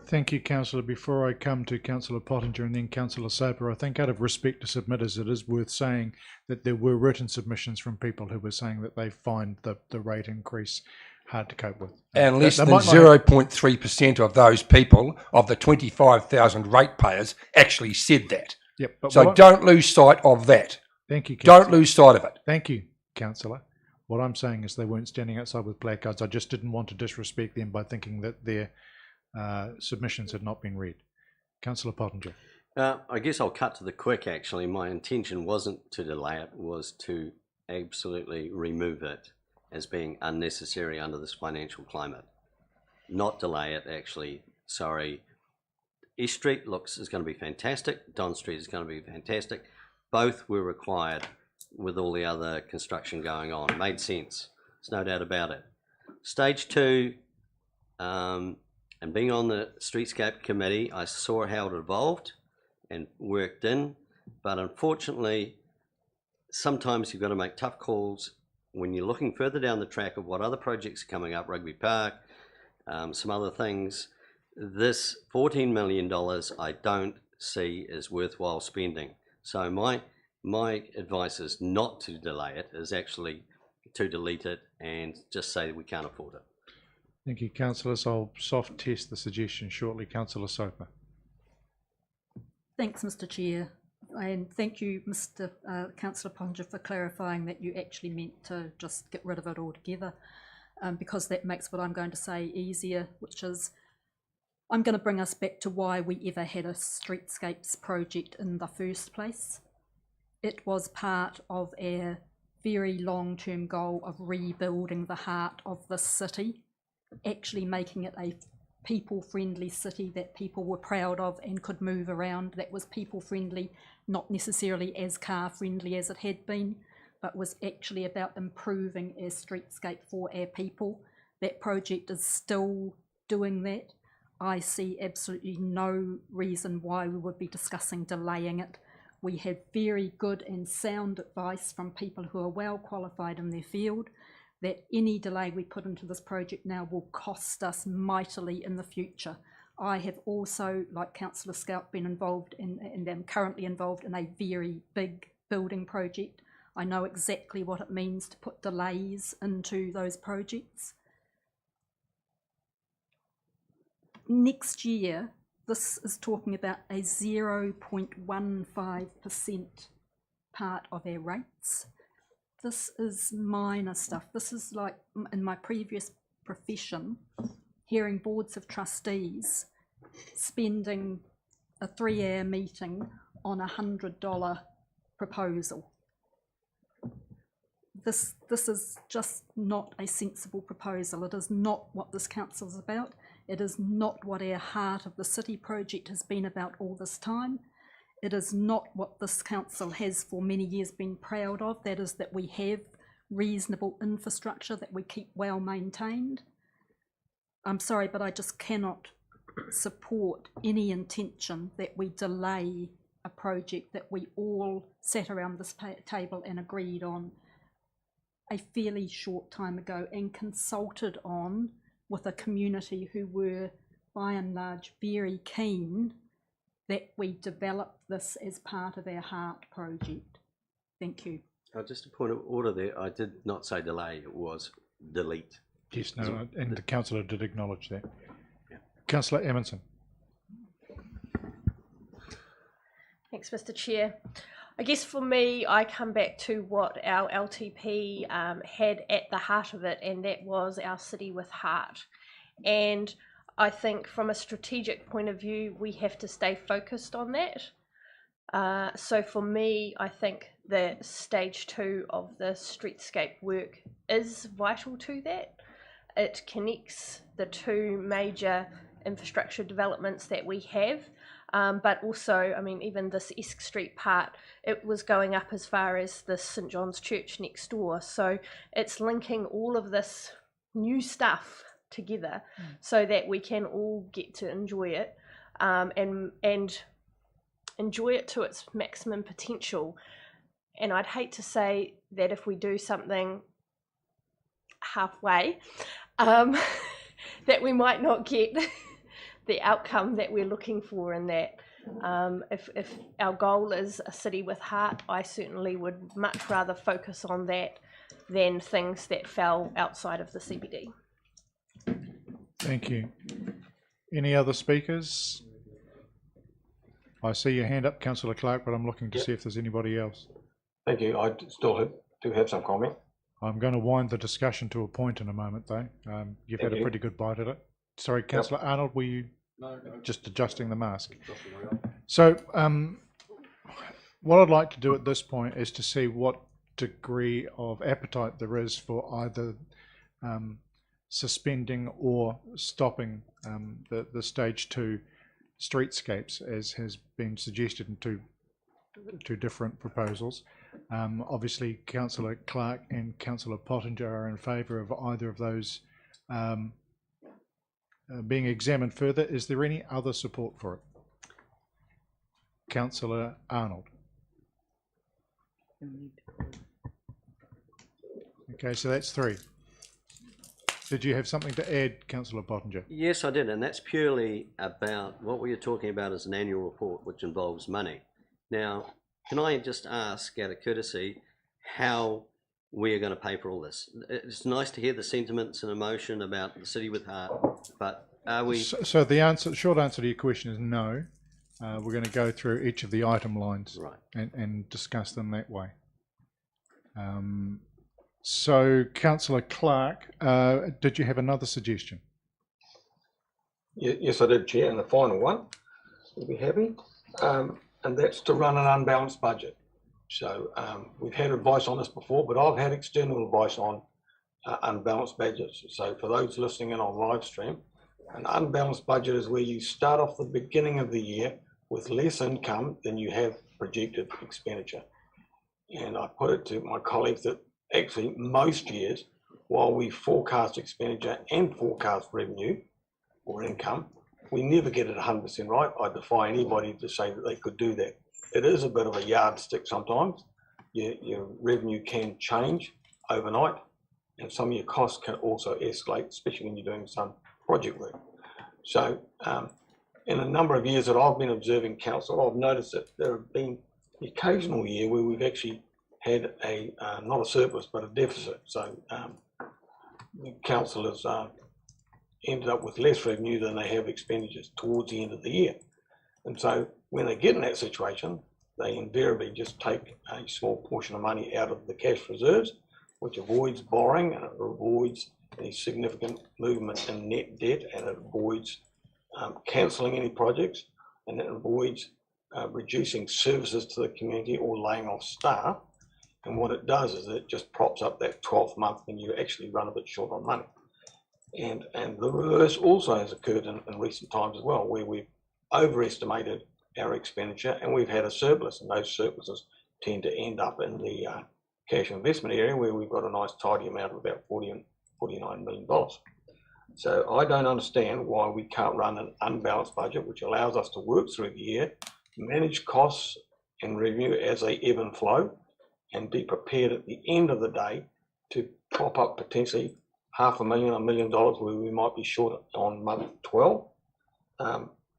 Thank you, Councillor. Before I come to Councillor Pottinger and then Councillor Soper, I think out of respect to submitters, it is worth saying that there were written submissions from people who were saying that they find the rate increase hard to cope with. And less than 0.3% of those people, of the 25,000 ratepayers, actually said that. Yep, but so don't lose sight of that. Thank you, Councillor. Don't lose sight of it. Thank you, Councillor. What I'm saying is they weren't standing outside with placards. I just didn't want to disrespect them by thinking that their submissions had not been read. Councillor Pottinger. I guess I'll cut to the quick, actually. My intention wasn't to delay it, was to absolutely remove it as being unnecessary under this financial climate. Not delay it, actually. Sorry. East Street is going to be fantastic. Don Street is going to be fantastic. Both were required with all the other construction going on. Made sense. There's no doubt about it. Stage 2, and being on the Streetscape Committee, I saw how it evolved and worked in, but unfortunately, sometimes you've got to make tough calls when you're looking further down the track of what other projects are coming up, Rugby Park, some other things. This $14 million I don't see as worthwhile spending. So my advice is not to delay it, is actually to delete it and just say we can't afford it. Thank you, councillors. I'll soft test the suggestion shortly. Councillor Soper. Thanks, Mr. Chair, and thank you, Mr. Councillor Pottinger, for clarifying that you actually meant to just get rid of it altogether, because that makes what I'm going to say easier, which is I'm going to bring us back to why we ever had a streetscapes project in the first place. It was part of our very long-term goal of rebuilding the heart of the city, actually making it a people-friendly city that people were proud of and could move around, that was people-friendly, not necessarily as car-friendly as it had been, but was actually about improving our streetscape for our people. That project is still doing that. I see absolutely no reason why we would be discussing delaying it. We have very good and sound advice from people who are well qualified in their field that any delay we put into this project now will cost us mightily in the future. I have also, like Councillor Scout, been involved in, and am currently involved in a very big building project. I know exactly what it means to put delays into those projects. Next year, this is talking about a 0.15% part of our rates. This is minor stuff. This is like in my previous profession, hearing boards of trustees spending a 3-hour meeting on $100 proposal. This is just not a sensible proposal. It is not what this council is about. It is not what our Heart of the City project has been about all this time. It is not what this council has for many years been proud of. That is that we have reasonable infrastructure, that we keep well maintained. I'm sorry, but I just cannot support any intention that we delay a project that we all sat around this table and agreed on a fairly short time ago and consulted on with a community who were by and large very keen that we develop this as part of our Heart project. Thank you. Just a point of order there, I did not say delay, it was delete. Yes, no, and the councillor did acknowledge that. Yeah. Councillor Emerson. Thanks, Mr. Chair. I guess for me, I come back to what our LTP had at the heart of it, and that was our city with heart. And I think from a strategic point of view, we have to stay focused on that. So for me, I think that stage 2 of the streetscape work is vital to that. It connects the two major infrastructure developments that we have, but also, I mean, even this Esk Street part, it was going up as far as the St John's Church next door. So it's linking all of this new stuff together so that we can all get to enjoy it, and enjoy it to its maximum potential. And I'd hate to say that if we do something halfway, that we might not get the outcome that we're looking for in that. If our goal is a city with heart, I certainly would much rather focus on that than things that fell outside of the CBD. Thank you. Any other speakers? I see your hand up, Councillor Clark, but I'm looking to see if there's anybody else. Thank you. I still do have some comment. I'm going to wind the discussion to a point in a moment, though. You've had a pretty good bite at it. Sorry, Councillor Arnold, were you just adjusting the mask? So what I'd like to do at this point is to see what degree of appetite there is for either suspending or stopping the stage 2 streetscapes, as has been suggested in two different proposals. Obviously, Councillor Clark and Councillor Pottinger are in favour of either of those being examined further. Is there any other support for it? Councillor Arnold. Okay, so that's 3. Did you have something to add, Councillor Pottinger? Yes, I did, and that's purely about what we are talking about as an annual report, which involves money. Now, can I just ask, out of courtesy, how we are going to pay for all this? It's nice to hear the sentiments and emotion about the city with heart, but are we... So the short answer to your question is no. We're going to go through each of the item lines, right, and discuss them that way. So, Councillor Clark, did you have another suggestion? Yes, I did, Chair, and the final one, you'll be happy, and that's to run an unbalanced budget. So we've had advice on this before, but I've had external advice on unbalanced budgets. So for those listening in on live stream, an unbalanced budget is where you start off the beginning of the year with less income than you have projected expenditure. And I put it to my colleagues that actually most years, while we forecast expenditure and forecast revenue or income, we never get it 100% right. I defy anybody to say that they could do that. It is a bit of a yardstick sometimes. Your revenue can change overnight, and some of your costs can also escalate, especially when you're doing some project work. So in a number of years that I've been observing council, I've noticed that there have been the occasional year where we've actually had a not a surplus but a deficit. So the council has ended up with less revenue than they have expenditures towards the end of the year. And so when they get in that situation, they invariably just take a small portion of money out of the cash reserves, which avoids borrowing and it avoids any significant movement in net debt, and it avoids cancelling any projects, and it avoids reducing services to the community or laying off staff. And what it does is it just props up that 12th month when you actually run a bit short on money. And the reverse also has occurred in recent times as well, where we've overestimated our expenditure and we've had a surplus, and those surpluses tend to end up in the cash investment area, where we've got a nice tidy amount of about $49 million. So I don't understand why we can't run an unbalanced budget, which allows us to work through the year, manage costs and revenue as they ebb and flow, and be prepared at the end of the day to top up potentially $500,000, $1 million where we might be short on month 12.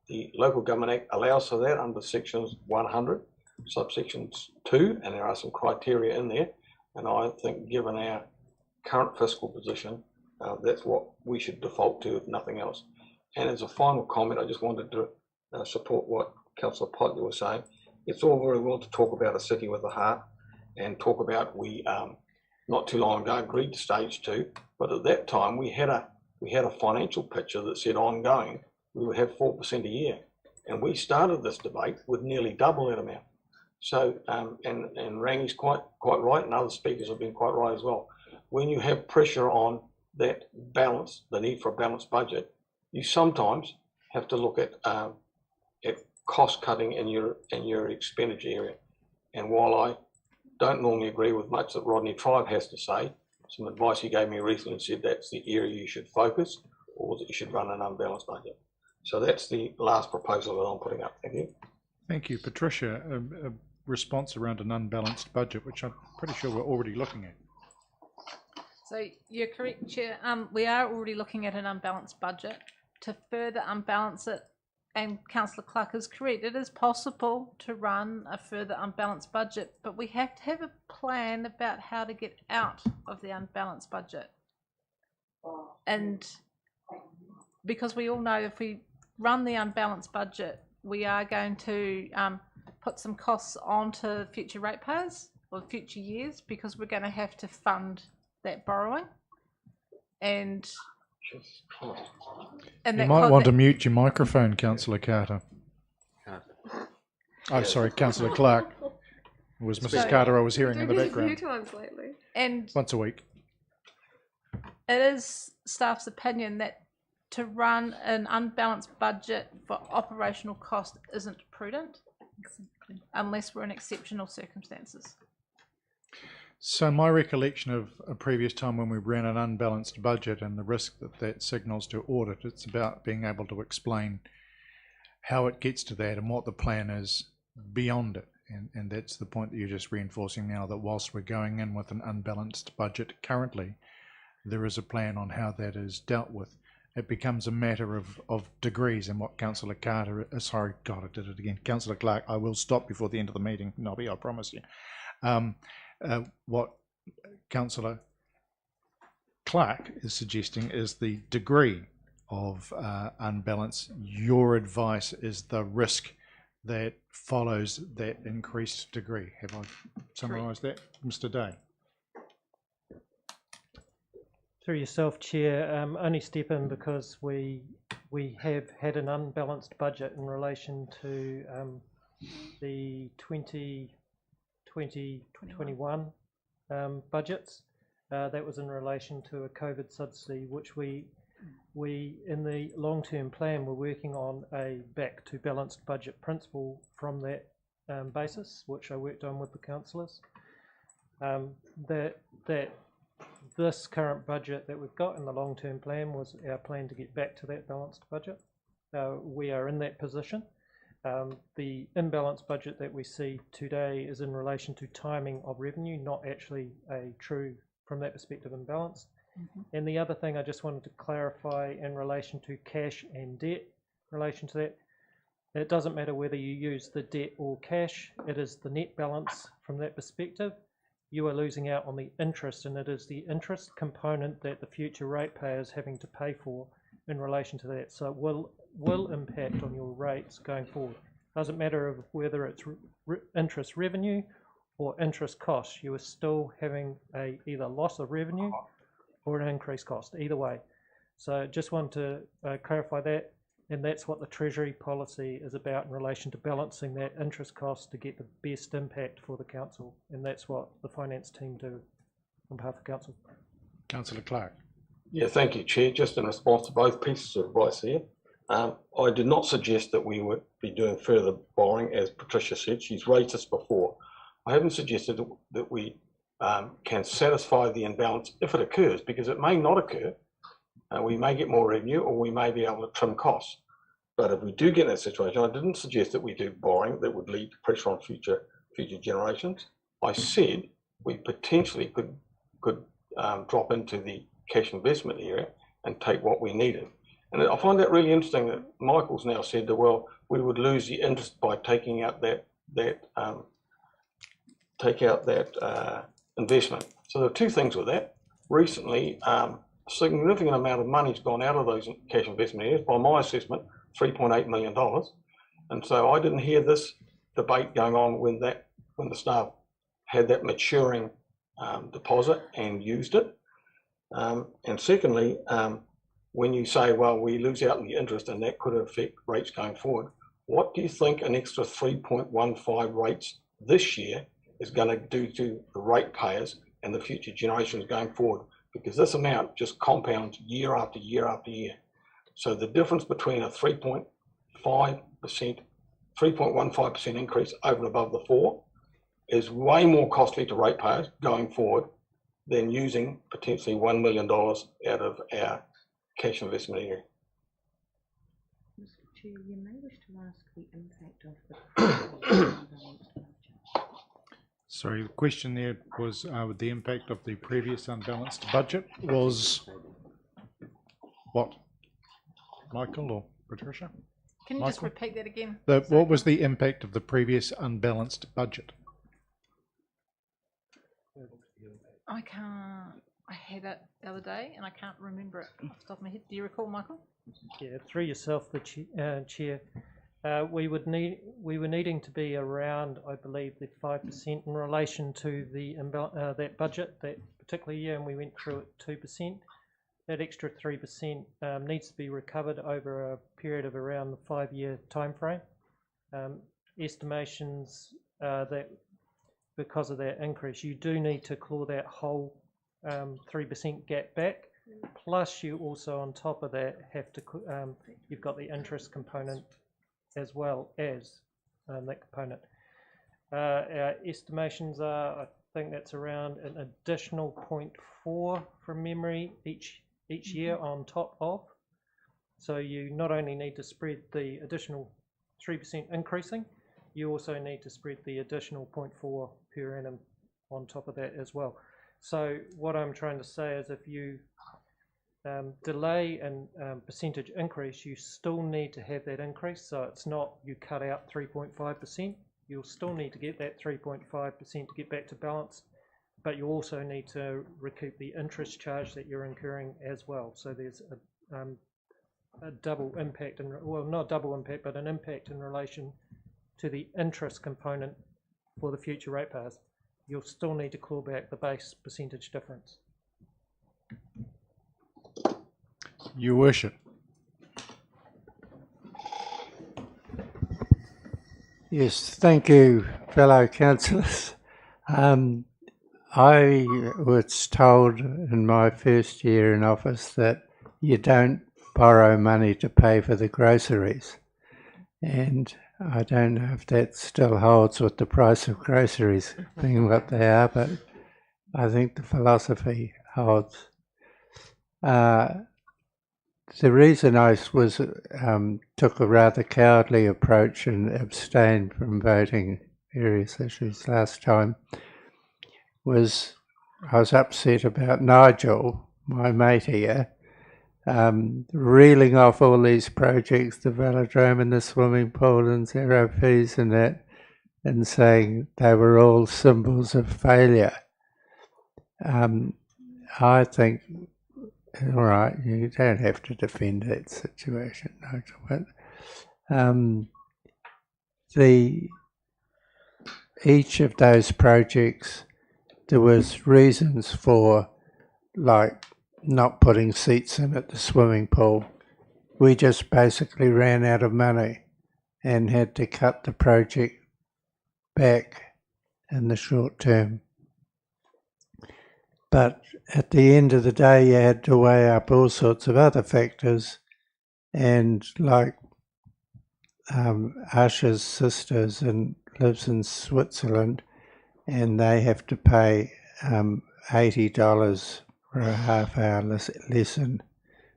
The Local Government Act allows for that under sections 100, subsections 2, and there are some criteria in there. And I think given our current fiscal position, that's what we should default to, if nothing else. And as a final comment, I just wanted to support what Councillor Pottinger was saying. It's all very well to talk about a city with a heart and talk about we not too long ago agreed to stage 2, but at that time we had a financial picture that said ongoing we would have 4% a year, and we started this debate with nearly double that amount. So and Rangi's quite right, and other speakers have been quite right as well. when you have pressure on that balance, the need for a balanced budget, you sometimes have to look at cost cutting in your expenditure area. And while I don't normally agree with much that Rodney Tribe has to say, some advice he gave me recently said that's the area you should focus, or that you should run an unbalanced budget. So that's the last proposal that I'm putting up. Thank you. Thank you. Patricia, a response around an unbalanced budget, which I'm pretty sure we're already looking at. So you're correct, Chair. We are already looking at an unbalanced budget. To further unbalance it, and Councillor Clark is correct, it is possible to run a further unbalanced budget, but we have to have a plan about how to get out of the unbalanced budget. And because we all know if we run the unbalanced budget, we are going to put some costs onto future ratepayers or future years, because we're going to have to fund that borrowing. And you might want to mute your microphone, Councillor Carter. Oh, sorry, Councillor Clark. It was Mrs. Carter I was hearing in the background. A few times lately. And once a week. It is staff's opinion that to run an unbalanced budget for operational cost isn't prudent, unless we're in exceptional circumstances. So my recollection of a previous time when we ran an unbalanced budget and the risk that signals to audit, it's about being able to explain how it gets to that and what the plan is beyond it. And that's the point that you're just reinforcing now, that whilst we're going in with an unbalanced budget currently, there is a plan on how that is dealt with. It becomes a matter of degrees, and what Councillor Carter, sorry, God, I did it again. Councillor Clark, I will stop before the end of the meeting, Nobby, I promise you. What Councillor Clark is suggesting is the degree of unbalance. Your advice is the risk that follows that increased degree. Have I summarised that, Mr. Day? Through yourself, Chair, only step in because we have had an unbalanced budget in relation to the 2020-21 budgets. That was in relation to a COVID subsidy, which we in the long-term plan we're working on a back to balanced budget principle from that basis, which I worked on with the councillors. This current budget that we've got in the long-term plan was our plan to get back to that balanced budget. We are in that position. The imbalanced budget that we see today is in relation to timing of revenue, not actually a true, from that perspective, imbalance. And the other thing I just wanted to clarify in relation to cash and debt, in relation to that, it doesn't matter whether you use the debt or cash, it is the net balance from that perspective. You are losing out on the interest, and it is the interest component that the future ratepayer is having to pay for in relation to that. So it will impact on your rates going forward. Doesn't matter of whether it's interest revenue or interest costs, you are still having a either loss of revenue or an increased cost, either way. So just want to clarify that, and that's what the Treasury policy is about in relation to balancing that interest cost to get the best impact for the council, and that's what the finance team do on behalf of council. Councillor Clark. Yeah, thank you, Chair. Just in response to both pieces of advice here, I did not suggest that we would be doing further borrowing, as Patricia said. She's raised this before. I haven't suggested that we can satisfy the imbalance if it occurs, because it may not occur. We may get more revenue, or we may be able to trim costs. But if we do get in that situation, I didn't suggest that we do borrowing that would lead to pressure on future generations. I said we potentially could drop into the cash investment area and take what we needed. And I find that really interesting that Michael's now said that, well, we would lose the interest by taking out that investment. So there are two things with that. Recently, a significant amount of money's gone out of those cash investment areas, by my assessment, $3.8 million. And so I didn't hear this debate going on when the staff had that maturing deposit and used it. And secondly, when you say, well, we lose out on the interest and that could affect rates going forward, what do you think an extra 3.15 rates this year is going to do to the ratepayers and the future generations going forward, because this amount just compounds year after year after year. So the difference between a 3.15% increase over and above the 4 is way more costly to ratepayers going forward than using potentially $1 million out of our cash investment area. Mr. Chair, you may wish to ask the impact of the Sorry, the question there was with the impact of the previous unbalanced budget was what? Michael or Patricia? Can you just repeat that again? What was the impact of the previous unbalanced budget? I can't. I had it the other day and I can't remember it off the top of my head. Do you recall, Michael? Yeah, through yourself, the chair. We were needing to be around, I believe, the 5% in relation to the that budget that particular year, and we went through at 2%. That extra 3% needs to be recovered over a period of around the 5-year time frame. Estimations that because of that increase, you do need to claw that whole 3% gap back. Plus, you also, on top of that, have to you've got the interest component as well as that component. Our estimations are, I think that's around an additional 0.4 from memory each year on top of. So you not only need to spread the additional 3% increasing, you also need to spread the additional 0.4 per annum on top of that as well. So what I'm trying to say is if you delay and percentage increase, you still need to have that increase. So it's not you cut out 3.5%. You'll still need to get that 3.5% to get back to balance, but you also need to recoup the interest charge that you're incurring as well. So there's a double impact, and well, not double impact, but an impact in relation to the interest component for the future ratepayers. You'll still need to claw back the base percentage difference. Your Worship. Yes, thank you, fellow councillors. I was told in my first year in office that you don't borrow money to pay for the groceries. And I don't know if that still holds with the price of groceries being what they are, but I think the philosophy holds. The reason I was took a rather cowardly approach and abstained from voting various issues last time was I was upset about Nigel, my mate here, reeling off all these projects, the velodrome and the swimming pool and zero fees and that, and saying they were all symbols of failure. I think, all right, you don't have to defend that situation, Nigel, but each of those projects, there was reasons for, like, not putting seats in at the swimming pool. We just basically ran out of money and had to cut the project back in the short term. But at the end of the day, you had to weigh up all sorts of other factors, and like Asha's sisters lives in Switzerland, and they have to pay $80 for a half-hour lesson,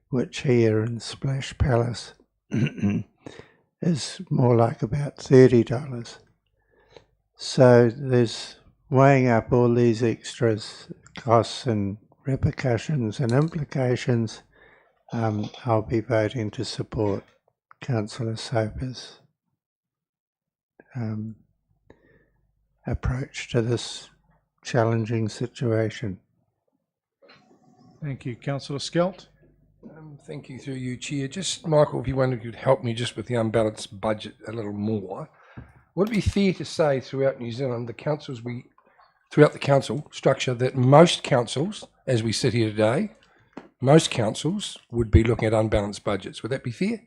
which here in Splash Palace is more like about $30. So there's weighing up all these extras, costs and repercussions and implications. I'll be voting to support Councillor Soper's approach to this challenging situation. Thank you. Councillor Skelt. Thank you through you, Chair. Just, Michael, if you wonder if you could help me just with the unbalanced budget a little more. Would it be fair to say throughout New Zealand, throughout the council structure, that most councils, as we sit here today, most councils would be looking at unbalanced budgets? Would that be fair?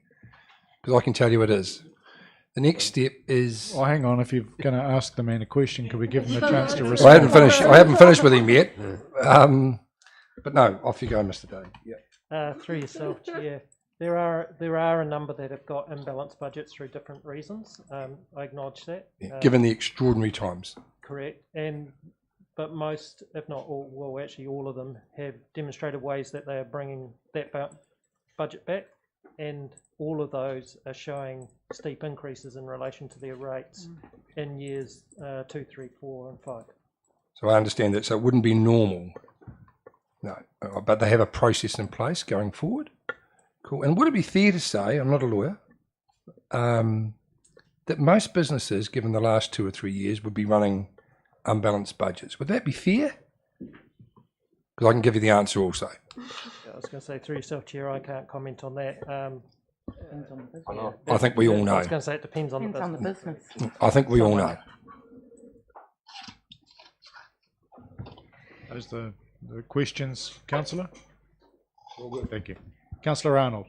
Because I can tell you it is. The next step is. Oh, hang on. If you're going to ask the man a question, could we give him a chance to Well, respond? I haven't finished with him yet. But no, off you go, Mr. Day. Yeah. Through yourself, Chair. There are a number that have got imbalanced budgets through different reasons. I acknowledge that. Given the extraordinary times. Correct. But most, if not all, well, actually all of them have demonstrated ways that they are bringing that budget back, and all of those are showing steep increases in relation to their rates in years 2, 3, 4 and 5. So I understand that. So it wouldn't be normal. No, but they have a process in place going forward. Cool. And would it be fair to say, I'm not a lawyer, that most businesses, given the last 2 or 3 years, would be running unbalanced budgets? Would that be fair? Because I can give you the answer also. I was going to say, through yourself, Chair, I can't comment on that. I think we all know. I was going to say it depends on the business. I think we all know. Those the questions, Councillor? Thank you. Councillor Arnold.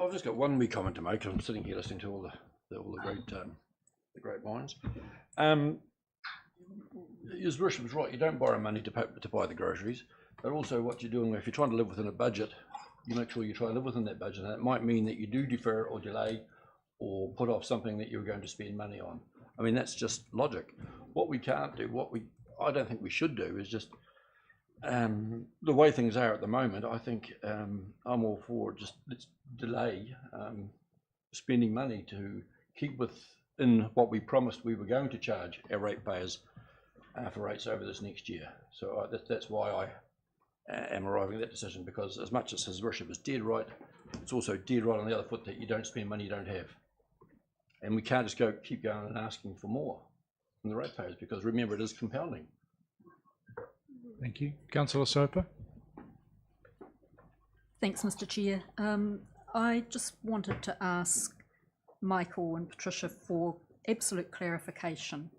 I've just got one wee comment to make. I'm sitting here listening to all the great minds. His Worship's right. You don't borrow money to buy the groceries, but also what you're doing if you're trying to live within a budget, you make sure you try to live within that budget, and it might mean that you do defer or delay or put off something that you're going to spend money on. I mean, that's just logic. What we can't do, I don't think we should do, is just the way things are at the moment. I think I'm all for just let's delay spending money to keep within what we promised we were going to charge our ratepayers for rates over this next year. So that's why I am arriving at that decision, because as much as His Worship is dead right, it's also dead right on the other foot that you don't spend money you don't have. And we can't just keep going and asking for more from the ratepayers, because remember, it is compounding. Thank you. Councillor Soper. Thanks, Mr. Chair. I just wanted to ask Michael and Patricia for absolute clarification.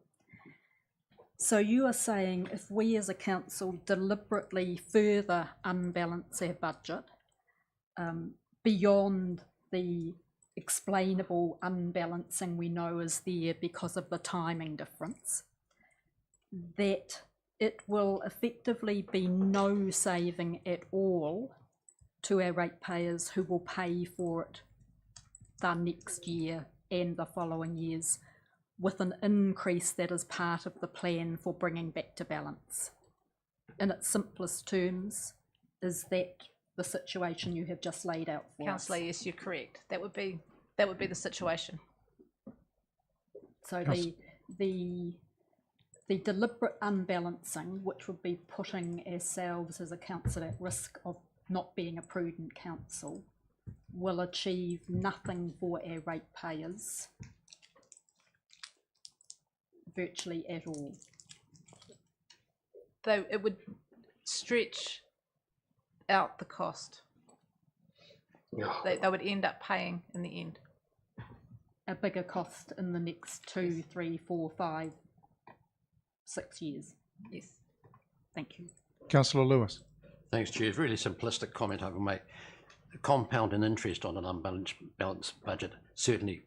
So you are saying if we as a council deliberately further unbalance our budget beyond the explainable unbalancing we know is there because of the timing difference, that it will effectively be no saving at all to our ratepayers who will pay for it the next year and the following years, with an increase that is part of the plan for bringing back to balance? In its simplest terms, is that the situation you have just laid out for us? Councillor, yes, you're correct. That would be the situation. So the deliberate unbalancing, which would be putting ourselves as a council at risk of not being a prudent council, will achieve nothing for our ratepayers virtually at all. Though it would stretch out the cost. They would end up paying in the end. A bigger cost in the next 2, 3, 4, 5, 6 years. Yes. Thank you. Councillor Lewis. Thanks, Chair. Really simplistic comment I will make. Compound and interest on an unbalanced budget certainly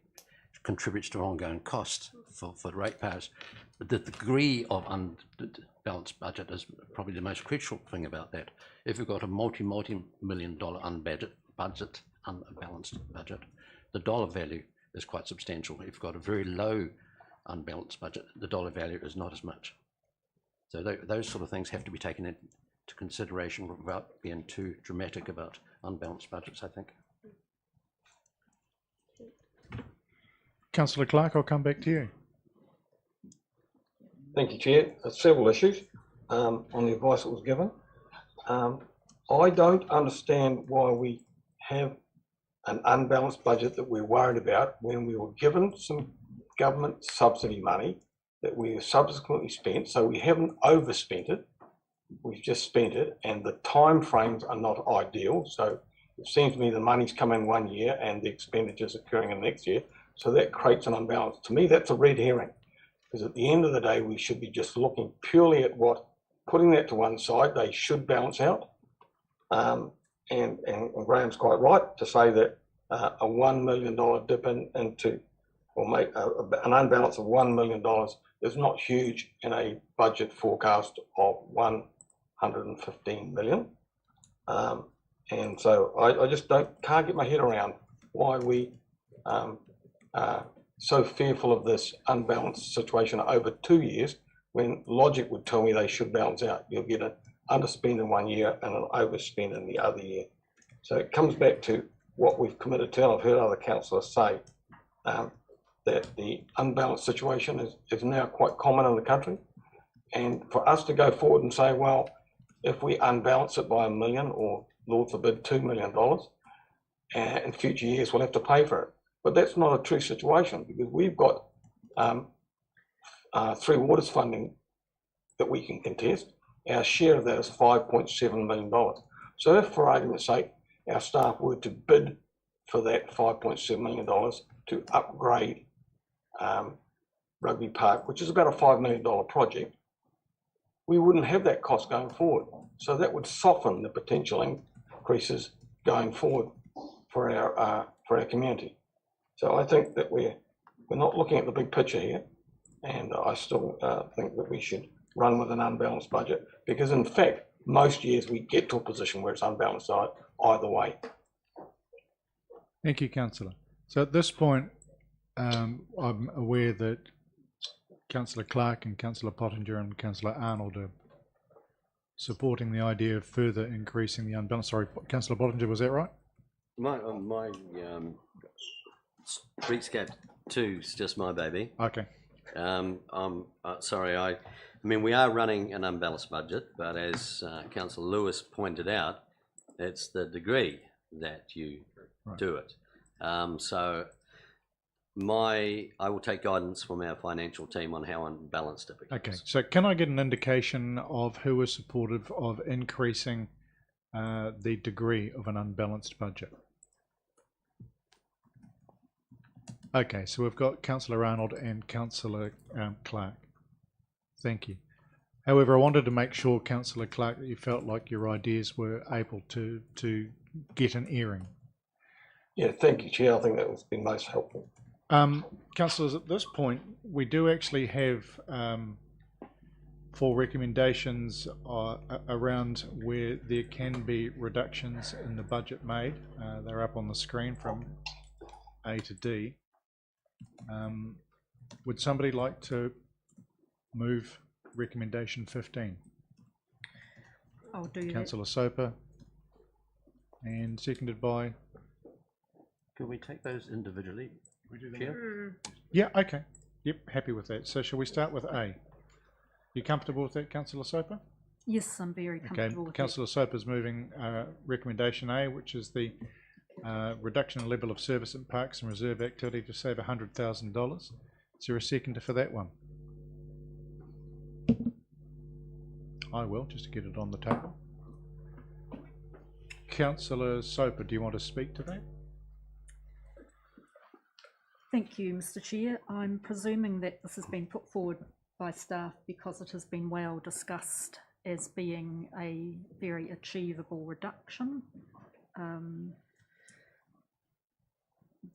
contributes to ongoing costs for ratepayers. But the degree of unbalanced budget is probably the most crucial thing about that. If you've got a multi-million dollar unbalanced budget, the dollar value is quite substantial. If you've got a very low unbalanced budget, the dollar value is not as much. So those sort of things have to be taken into consideration without being too dramatic about unbalanced budgets, I think. Councillor Clark, I'll come back to you. Thank you, Chair. Several issues on the advice that was given. I don't understand why we have an unbalanced budget that we're worried about when we were given some government subsidy money that we have subsequently spent. So we haven't overspent it, we've just spent it, and the time frames are not ideal. So it seems to me the money's come in 1 year and the expenditure's occurring in the next year. So that creates an unbalance. To me, that's a red herring, because at the end of the day, we should be just looking purely at putting that to one side, they should balance out. And Graham's quite right to say that a $1 million dip into or make an unbalance of $1 million is not huge in a budget forecast of 115 million. And so I just can't get my head around why we are so fearful of this unbalanced situation over 2 years, when logic would tell me they should balance out. You'll get an underspend in 1 year and an overspend in the other year. So it comes back to what we've committed to. I've heard other councillors say that the unbalanced situation is now quite common in the country. And for us to go forward and say, well, if we unbalance it by $1 million, or Lord forbid $2 million, in future years we'll have to pay for it. But that's not a true situation, because we've got Three Waters funding that we can contest. Our share of that is $5.7 million. So if, for argument's sake, our staff were to bid for that $5.7 million to upgrade Rugby Park, which is about a $5 million project, we wouldn't have that cost going forward. So that would soften the potential increases going forward for our community. So I think that we're not looking at the big picture here, and I still think that we should run with an unbalanced budget, because in fact most years we get to a position where it's unbalanced either way. Thank you, Councillor. So at this point, I'm aware that Councillor Clark and Councillor Pottinger and Councillor Arnold are supporting the idea of further increasing the unbalance. Sorry, Councillor Pottinger, was that right? My streetscape 2 is just my baby. Okay. I'm sorry. I mean, we are running an unbalanced budget, but as Councillor Lewis pointed out, it's the degree that you do it. So I will take guidance from our financial team on how unbalanced it becomes. Okay, so can I get an indication of who is supportive of increasing the degree of an unbalanced budget? Okay, so we've got Councillor Arnold and Councillor Clark. Thank you. However, I wanted to make sure, Councillor Clark, that you felt like your ideas were able to get an airing. Yeah, thank you, Chair. I think that has been most helpful. Councillors, at this point, we do actually have 4 recommendations around where there can be reductions in the budget made. They're up on the screen from A to D. Would somebody like to move recommendation 15? I'll do that. Councillor Soper, and seconded by... Can we take those individually? We do them. Yeah, okay. Yep, happy with that. So shall we start with A? You comfortable with that, Councillor Soper? Yes, I'm very comfortable with Councillor Soper's moving recommendation A, which is the reduction in level of service at parks and reserve activity to save $100,000. Is there a seconder for that one? I will, just to get it on the table. Councillor Soper, do you want to speak to that? Thank you, Mr. Chair. I'm presuming that this has been put forward by staff because it has been well discussed as being a very achievable reduction.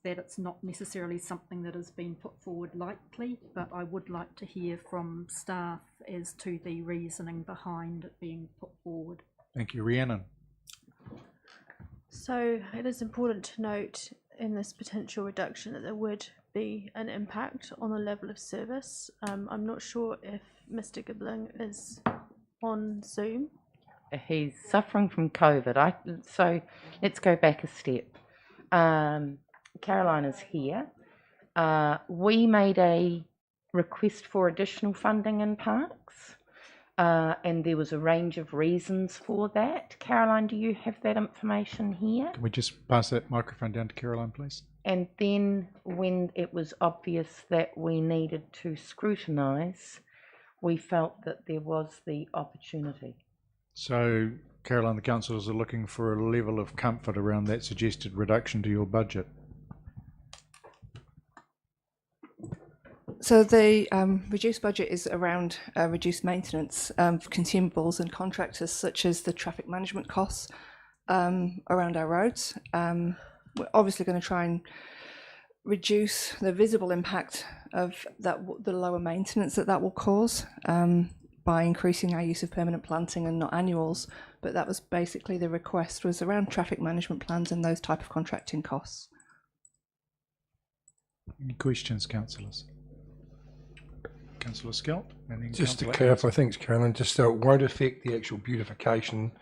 That it's not necessarily something that has been put forward lightly, but I would like to hear from staff as to the reasoning behind it being put forward. Thank you. Rhiannon. So it is important to note in this potential reduction that there would be an impact on the level of service. I'm not sure if Mr. Gibbling is on Zoom. He's suffering from COVID. So let's go back a step. Caroline is here. We made a request for additional funding in parks, and there was a range of reasons for that. Caroline, do you have that information here? Can we just pass that microphone down to Caroline, please? And then when it was obvious that we needed to scrutinise, we felt that there was the opportunity. So, Caroline, the councillors are looking for a level of comfort around that suggested reduction to your budget. So the reduced budget is around reduced maintenance for consumables and contractors, such as the traffic management costs around our roads. We're obviously going to try and reduce the visible impact of that, the lower maintenance that will cause by increasing our use of permanent planting and not annuals. But that was basically the request, was around traffic management plans and those type of contracting costs. Any questions, councillors? Councillor Scalp, and then Just to Councillor clarify, Anderson. thanks, Carolyn, just so it won't affect the actual beautification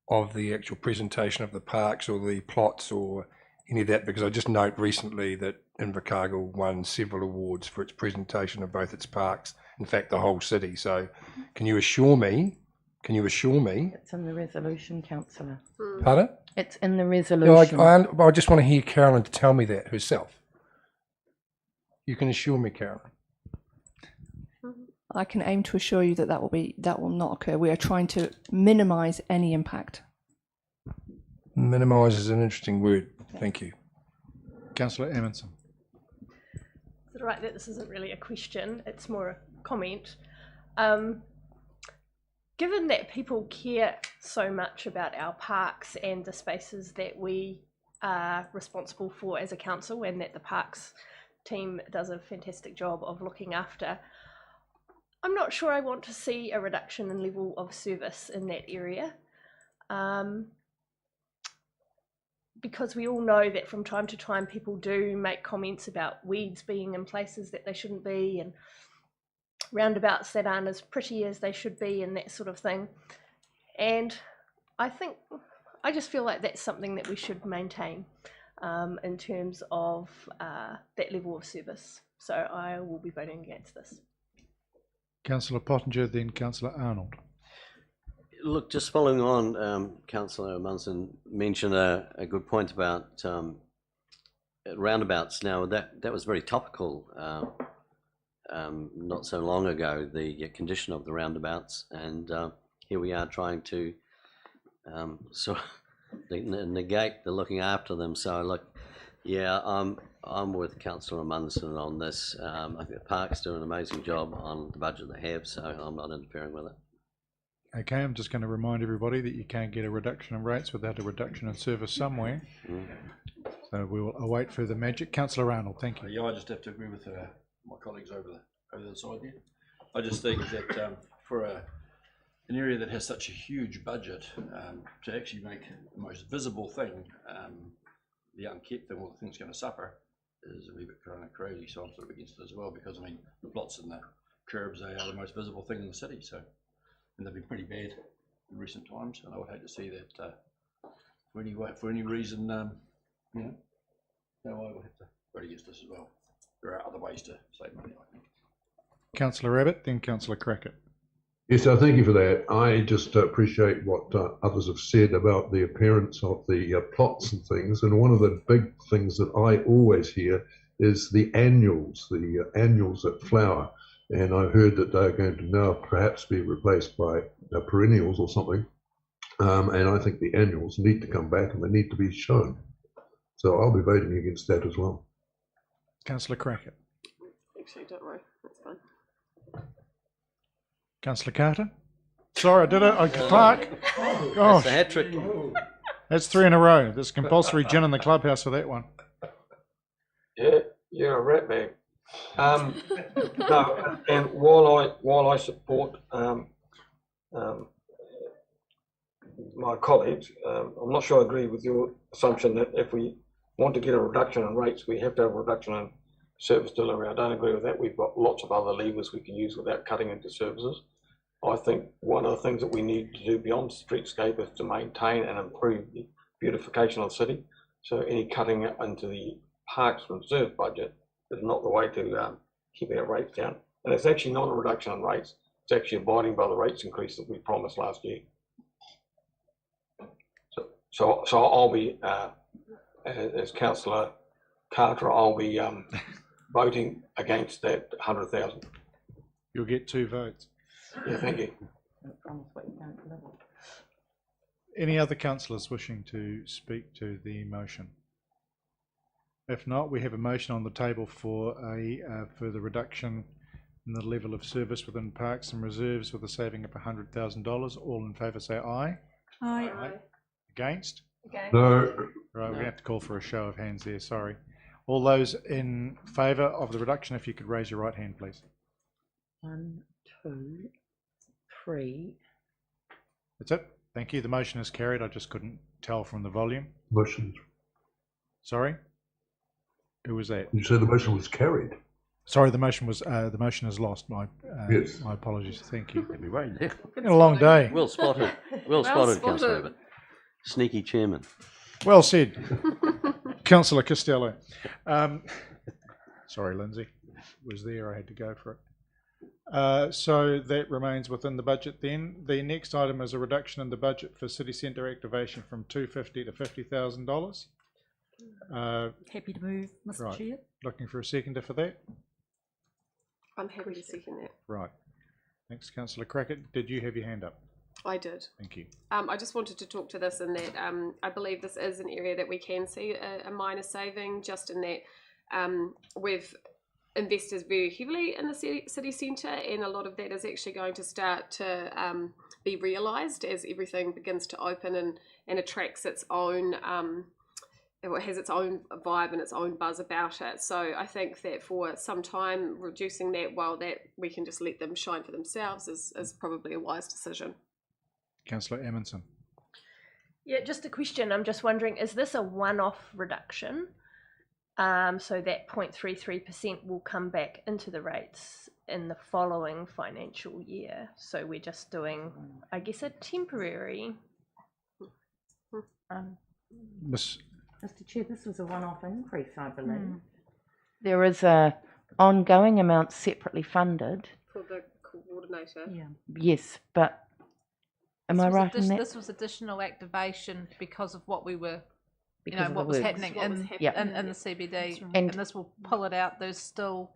of the actual presentation of the parks or the plots or any of that, because I just note recently that Invercargill won several awards for its presentation of both its parks, in fact, the whole city. So can you assure me, It's in the resolution, councillor. pardon? It's in the No, resolution. I just want to hear Carolyn to tell me that herself. You can assure me, Carolyn. I can aim to assure you that that will not occur. We are trying to minimise any impact. Minimise is an interesting word. Thank you. Councillor Emerson. Is it right that this isn't really a question, it's more a comment? Given that people care so much about our parks and the spaces that we are responsible for as a council, and that the parks team does a fantastic job of looking after, I'm not sure I want to see a reduction in level of service in that area. Because we all know that from time to time people do make comments about weeds being in places that they shouldn't be, and roundabouts that aren't as pretty as they should be, and that sort of thing. And I just feel like that's something that we should maintain in terms of that level of service. So I will be voting against this. Councillor Pottinger, then Councillor Arnold. Look, just following on, Councillor Munson mentioned a good point about roundabouts. Now, that was very topical not so long ago, the condition of the roundabouts, and here we are trying to sort of negate the looking after them. So, look, yeah, I'm with Councillor Munson on this. I think the parks do an amazing job on the budget they have, so I'm not interfering with it. Okay, I'm just going to remind everybody that you can't get a reduction in rates without a reduction in service somewhere. So we will await further magic. Councillor Arnold, thank you. Yeah, I just have to agree with my colleagues over the side there. I just think that for an area that has such a huge budget, to actually make the most visible thing, the unkept thing, or the thing's going to suffer, is a wee bit kind of crazy. So I'm sort of against it as well, because I mean the plots and the curbs, they are the most visible thing in the city. So, and they've been pretty bad in recent times, and I would hate to see that for any reason, you know, no, I would have to vote against this as well. There are other ways to save money, I think. Councillor Abbott, then Councillor Crackett. Yes, thank you for that. I just appreciate what others have said about the appearance of the plots and things. And one of the big things that I always hear is the annuals that flower. And I heard that they're going to now perhaps be replaced by perennials or something. And I think the annuals need to come back and they need to be shown. So I'll be voting against that as well. Councillor Crackett. Actually, don't worry, that's fine. Councillor Carter. Sorry, I did it. Clark. Gosh. That's a hat trick. That's 3 in a row. There's compulsory gin in the clubhouse for that one. Yeah, you're a rat bag. No, and while I support my colleagues, I'm not sure I agree with your assumption that if we want to get a reduction in rates, we have to have a reduction in service delivery. I don't agree with that. We've got lots of other levers we can use without cutting into services. I think one of the things that we need to do beyond streetscape is to maintain and improve the beautification of the city. So any cutting into the parks reserve budget is not the way to keep our rates down. And it's actually not a reduction in rates. It's actually abiding by the rates increase that we promised last year. So I'll be, as Councillor Carter, I'll be voting against that 100,000. You'll get 2 votes. Yeah, thank you. Any other councillors wishing to speak to the motion? If not, we have a motion on the table for a further reduction in the level of service within parks and reserves with a saving of $100,000. All in favour say aye. Aye. Against? No. Right, we're going to have to call for a show of hands there, sorry. All those in favour of the reduction, if you could raise your right hand, please. 1, 2, 3. That's it. Thank you. The motion is carried. I just couldn't tell from the volume. Motion. Sorry? Who was that? You said the motion was carried. Sorry, the motion is lost. My Yes. my apologies. Thank you. Happy way there. Been a long day. Well spotted. Well spotted, Councillor Abbott. Sneaky chairman. Well said, Councillor Costello. Sorry, Lindsay. Was there. I had to go for it. So that remains within the budget then. The next item is a reduction in the budget for city centre activation from $250,000 to $50,000. Happy to move, Mr. Right. Chair. Looking for a seconder for that? I'm happy to second that. Right. Thanks, Councillor Crackett. Did you have your hand up? I did. Thank you. I just wanted to talk to this in that I believe this is an area that we can see a minor saving, just in that we've invested very heavily in the city centre, and a lot of that is actually going to start to be realised as everything begins to open and attracts its own, it has its own vibe and its own buzz about it. So I think that for some time, reducing that while that we can just let them shine for themselves is probably a wise decision. Councillor Amundsen. Yeah, just a question. I'm just wondering, is this a one-off reduction? So that 0.33% will come back into the rates in the following financial year. So we're just doing, I guess, a temporary. Miss. Mr. Chair, this was a one-off increase, I believe. There is a ongoing amount separately funded. For the coordinator. Yeah. Yes, but am I right in that? This was additional activation because of what we were, Because of the what was works. happening What was in, happening. in the CBD, That's right. and this will pull it out. There's still,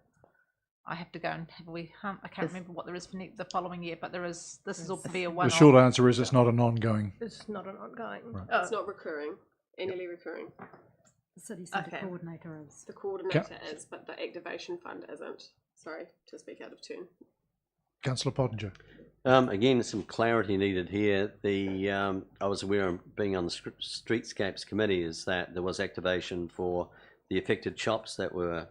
I have to go and have a wee hunt. I can't Is- remember what there is for the following year, but there is. This is all to be a The one-off. short answer is it's not an ongoing. It's not an ongoing. Right. It's not recurring, annually recurring. The city centre Okay. coordinator is. The coordinator is, but the activation fund isn't. Sorry to speak out of turn. Councillor Pottinger. Again, some clarity needed here. I was aware of being on the Streetscapes Committee is that there was activation for the affected shops that were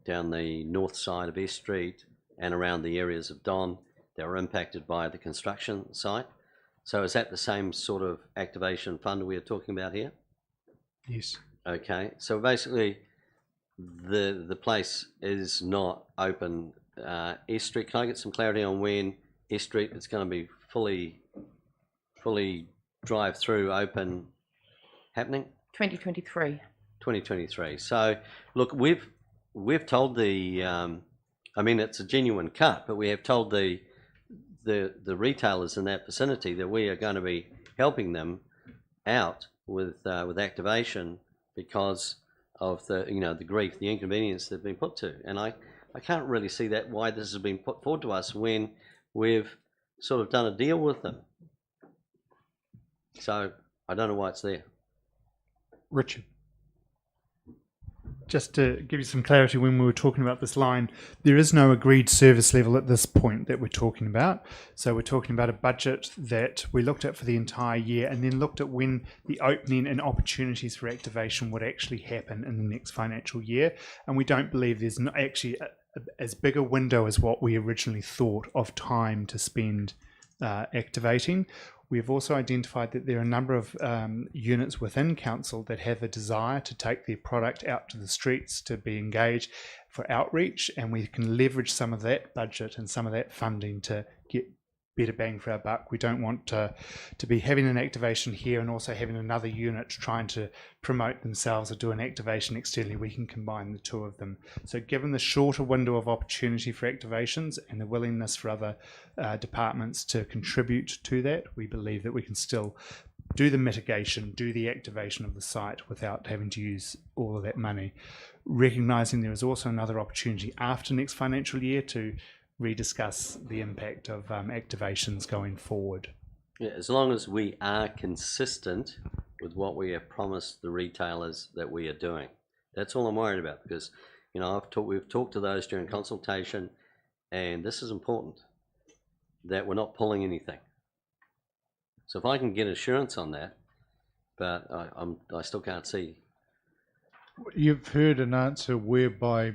down the north side of S Street and around the areas of Don that were impacted by the construction site. So is that the same sort of activation fund we are talking about here? Yes. Okay, so basically the place is not open. S Street, can I get some clarity on when S Street is going to be fully drive-through open happening? 2023. 2023. So look, we've told the I mean it's a genuine cut, but we have told the retailers in that vicinity that we are going to be helping them out with activation because of the grief, the inconvenience they've been put to. And I can't really see that why this has been put forward to us when we've sort of done a deal with them. So I don't know why it's there. Richard. Just to give you some clarity, when we were talking about this line, there is no agreed service level at this point that we're talking about. So we're talking about a budget that we looked at for the entire year and then looked at when the opening and opportunities for activation would actually happen in the next financial year. And we don't believe there's not actually as big a window as what we originally thought of time to spend activating. We've also identified that there are a number of units within council that have a desire to take their product out to the streets to be engaged for outreach, and we can leverage some of that budget and some of that funding to get better bang for our buck. We don't want to be having an activation here and also having another unit trying to promote themselves or do an activation externally. We can combine the two of them. So given the shorter window of opportunity for activations and the willingness for other departments to contribute to that, we believe that we can still do the mitigation, do the activation of the site without having to use all of that money. Recognising there is also another opportunity after next financial year to rediscuss the impact of activations going forward. Yeah, as long as we are consistent with what we have promised the retailers that we are doing. That's all I'm worried about, because we've talked to those during consultation, and this is important, that we're not pulling anything. So if I can get assurance on that, but I still can't see You've heard an answer whereby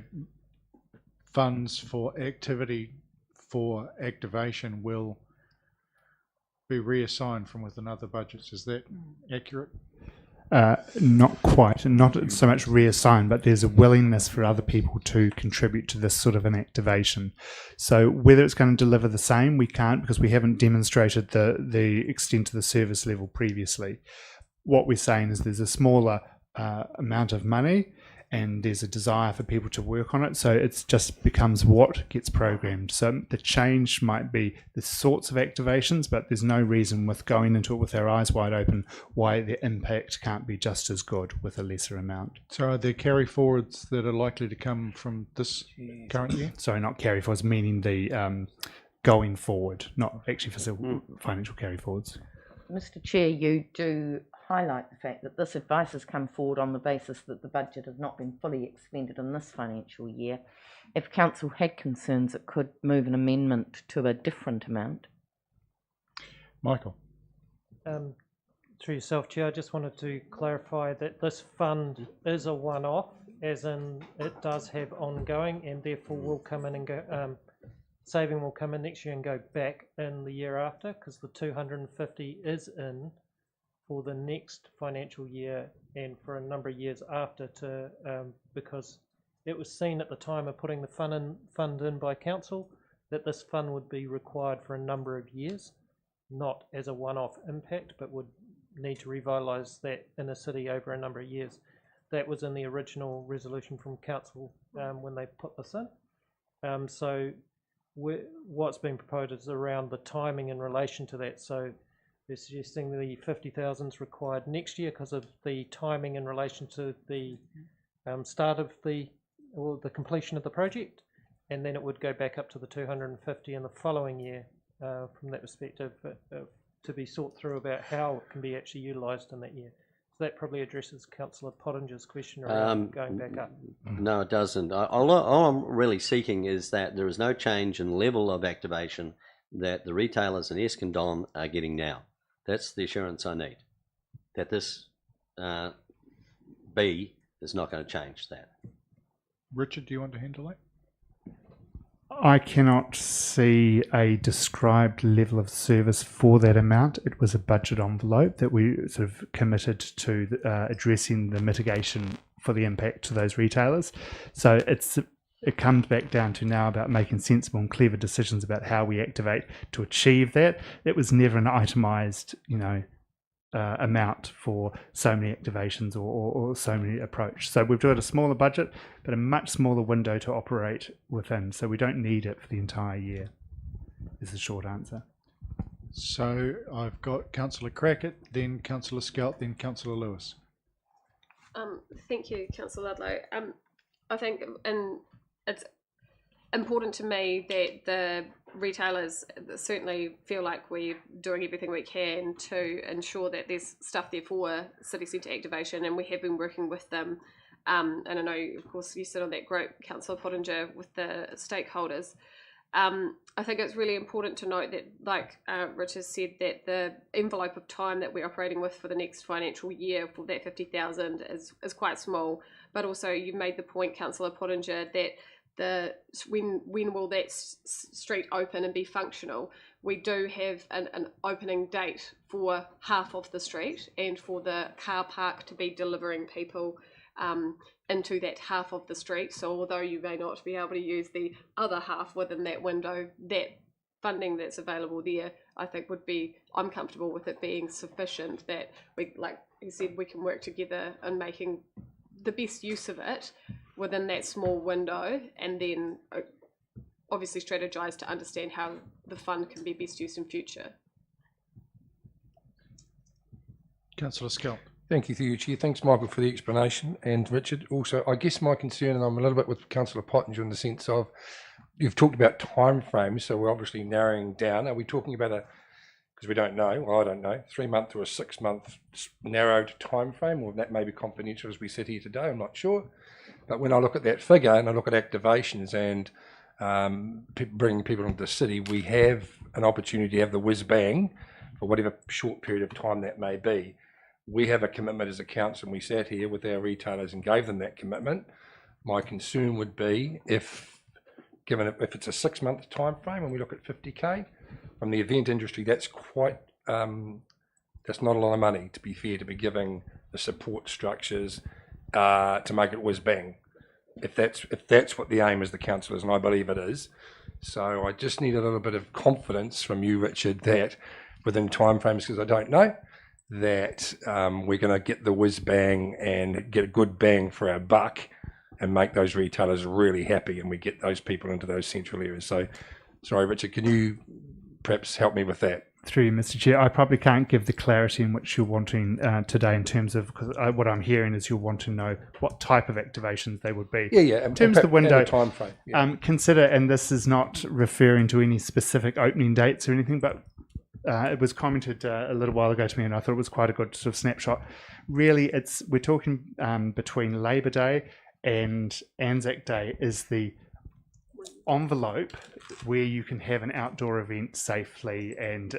funds for activity for activation will be reassigned from within other budgets. Is that accurate? Not quite, not so much reassigned, but there's a willingness for other people to contribute to this sort of an activation. So whether it's going to deliver the same, we can't, because we haven't demonstrated the extent of the service level previously. What we're saying is there's a smaller amount of money, and there's a desire for people to work on it. So it just becomes what gets programmed. So the change might be the sorts of activations, but there's no reason with going into it with our eyes wide open why the impact can't be just as good with a lesser amount. So are there carry forwards that are likely to come from this current year? Sorry, not carry forwards, meaning the going forward, not actually for financial carry forwards. Mr. Chair, you do highlight the fact that this advice has come forward on the basis that the budget has not been fully expended in this financial year. If Council had concerns, it could move an amendment to a different amount. Michael. Through yourself, Chair, I just wanted to clarify that this fund is a one-off, as in it does have ongoing, and therefore will come in and go. Saving will come in next year and go back in the year after, because the 250 is in for the next financial year and for a number of years after, to because it was seen at the time of putting the fund in by council that this fund would be required for a number of years, not as a one-off impact, but would need to revitalise that inner city over a number of years. That was in the original resolution from council when they put this in. So what's been proposed is around the timing in relation to that. So they're suggesting the 50,000 is required next year because of the timing in relation to the start of the completion of the project, and then it would go back up to the 250 in the following year from that perspective to be thought through about how it can be actually utilised in that year. So that probably addresses Councillor Pottinger's question around going back up. No, it doesn't. All I'm really seeking is that there is no change in level of activation that the retailers in Eskindon are getting now. That's the assurance I need, that this B is not going to change that. Richard, do you want to handle that? I cannot see a described level of service for that amount. It was a budget envelope that we sort of committed to addressing the mitigation for the impact to those retailers. So it comes back down to now about making sensible and clever decisions about how we activate to achieve that. It was never an itemised, amount for so many activations or so many approach. So we've got a smaller budget, but a much smaller window to operate within. So we don't need it for the entire year, is the short answer. So I've got Councillor Crackett, then Councillor Scout, then Councillor Lewis. Thank you, Councillor Ludlow. I think it's important to me that the retailers certainly feel like we're doing everything we can to ensure that there's stuff there for city centre activation, and we have been working with them. And I know, of course, you sit on that group, Councillor Pottinger, with the stakeholders. I think it's really important to note that, like Richard said, that the envelope of time that we're operating with for the next financial year for that 50,000 is quite small. But also, you've made the point, Councillor Pottinger, that when will that street open and be functional? We do have an opening date for half of the street and for the car park to be delivering people into that half of the street. So although you may not be able to use the other half within that window, that funding that's available there, I think I'm comfortable with it being sufficient, that we, like you said, we can work together on making the best use of it within that small window, and then obviously strategise to understand how the fund can be best used in future. Councillor Skelp. Thank you, through you, Chair. Thanks, Michael, for the explanation, and Richard. Also, I guess my concern, and I'm a little bit with Councillor Pottinger in the sense of, you've talked about time frames, so we're obviously narrowing down. Are we talking about because we don't know, well, I don't know, 3-month or a 6-month narrowed time frame, or that may be confidential as we sit here today, I'm not sure. But when I look at that figure and I look at activations and bringing people into the city, we have an opportunity to have the whiz bang for whatever short period of time that may be. we have a commitment as a council, and we sat here with our retailers and gave them that commitment. My concern would be if it's a 6-month time frame and we look at 50K from the event industry, that's quite that's not a lot of money, to be fair, to be giving the support structures to make it whiz bang. If that's what the aim is, the council is, and I believe it is. So I just need a little bit of confidence from you, Richard, that within timeframes, because I don't know, that we're going to get the whiz bang and get a good bang for our buck and make those retailers really happy, and we get those people into those central areas. So, sorry, Richard, can you perhaps help me with that? Through you, Mr. Chair, I probably can't give the clarity in which you're wanting today in terms of, because what I'm hearing is you'll want to know what type of activations they would be. Yeah. In terms of the window, time frame. Yeah. Consider, and this is not referring to any specific opening dates or anything, but it was commented a little while ago to me, and I thought it was quite a good sort of snapshot. Really, we're talking between Labour Day and Anzac Day is the envelope where you can have an outdoor event safely and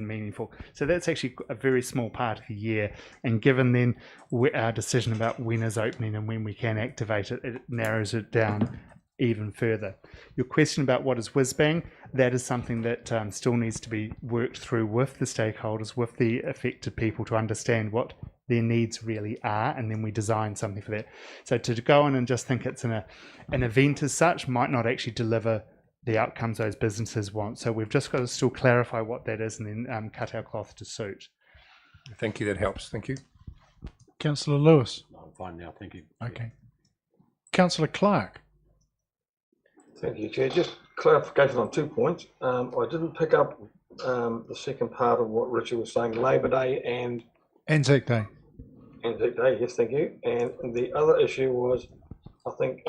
meaningful. So that's actually a very small part of the year, and given then our decision about when is opening and when we can activate it, it narrows it down even further. Your question about what is whiz bang, that is something that still needs to be worked through with the stakeholders, with the affected people, to understand what their needs really are, and then we design something for that. So to go in and just think it's an event as such might not actually deliver the outcomes those businesses want. So we've just got to still clarify what that is, and then cut our cloth to suit. Thank you, that helps. Thank you. Councillor Lewis. No, I'm fine now, thank you. Okay. Councillor Clark. Thank you, Chair. Just clarification on 2 points. I didn't pick up the second part of what Richard was saying, Labour Day and Anzac Day. Anzac Day, yes, thank you. And the other issue was, I think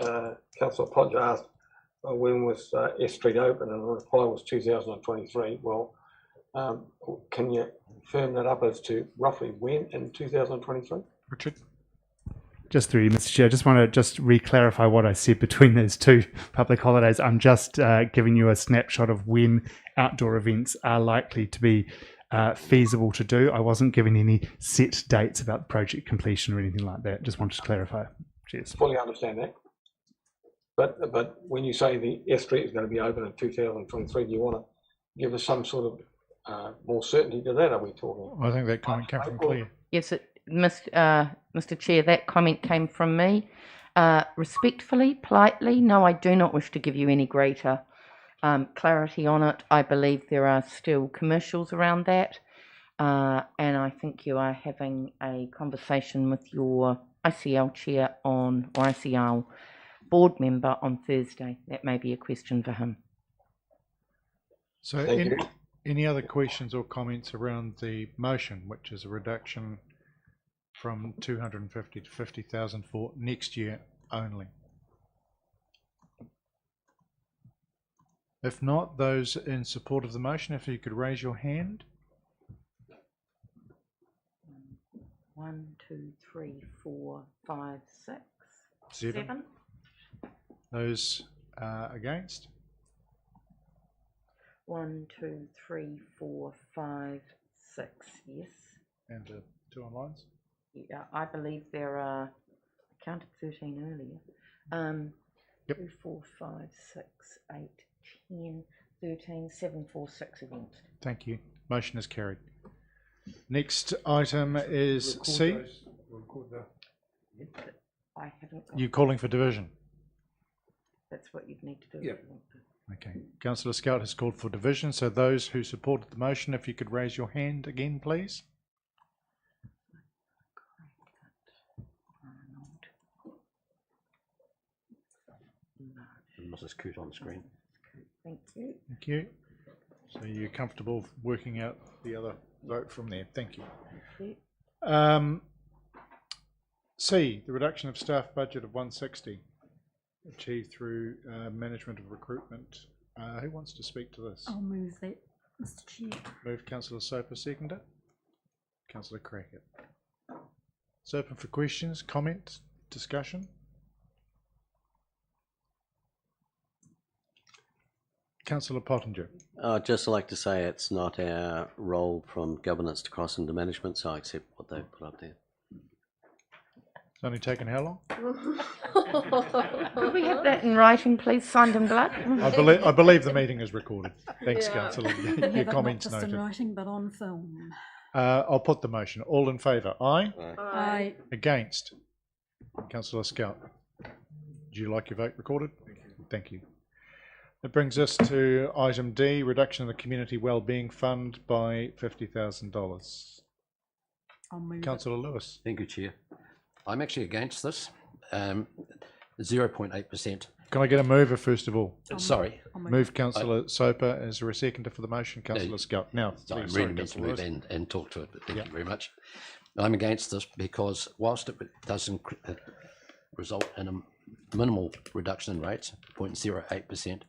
Councillor Podger asked when was S Street open, and the reply was 2023. Well, can you firm that up as to roughly when in 2023? Richard? Just through you, Mr. Chair, I just want to re-clarify what I said between those two public holidays. I'm just giving you a snapshot of when outdoor events are likely to be feasible to do. I wasn't giving any set dates about project completion or anything like that. Just wanted to clarify. Cheers. Fully understand that. But when you say the S Street is going to be open in 2023, do you want to give us some sort of more certainty to that? Are we talking? I think that comment came from Claire. Yes, Mr. Chair, that comment came from me. Respectfully, politely, no, I do not wish to give you any greater clarity on it. I believe there are still commercials around that, and I think you are having a conversation with your ICL chair or ICL board member on Thursday. That may be a question for him. So any other questions or comments around the motion, which is a reduction from 250 to 50,000 for next year only? If not, those in support of the motion, if you could raise your hand. 1, 2, 3, 4, 5, 6, 7. Those against? 1, 2, 3, 4, 5, 6. Yes. And 2 online? Yeah, I believe there are. I counted 13 earlier. Yep. 2, 4, 5, 6, 8, 10, 13, 7, 4, 6 against. Thank you. Motion is carried. Next item is C. I haven't got. You calling for division? That's what you'd need to do. Yeah. If you want to. Okay. Councillor Scout has called for division, so those who supported the motion, if you could raise your hand again, please. Mrs. Coote on the screen. Thank you. Thank you. So you're comfortable working out the other vote from there. Thank you. Thank you. C, the reduction of staff budget of 160 achieved through management of recruitment. Who wants to speak to this? I'll move that, Mr. Chair. Move Councillor Soper, seconder. Councillor Crackett. It's open for questions, comments, discussion. Councillor Pottinger. I'd just like to say it's not our role from governance to cross into management, so I accept what they've put up there. It's only taken how long? Could we have that in writing, please, signed in blood? I believe the meeting is recorded. Thanks, Yeah. Councillor. We Your have it not comments just in noted. writing, but on film. I'll put the motion. All in favour? Aye. Aye. Against? Councillor Scout. Would you like your vote recorded? Thank you. That brings us to item D, reduction of the Community Wellbeing Fund by $50,000. I'll move Councillor Lewis. Thank you, Chair. I'm actually against this. 0.8%. Can I get a mover first of all? Sorry. Move Councillor Soper. Is there a seconder for the motion? Councillor Scout. Now, I please, really need to Councillor move Lewis. and talk to it, but thank you very much. I'm against this because whilst it doesn't result in a minimal reduction in rates, 0.08%,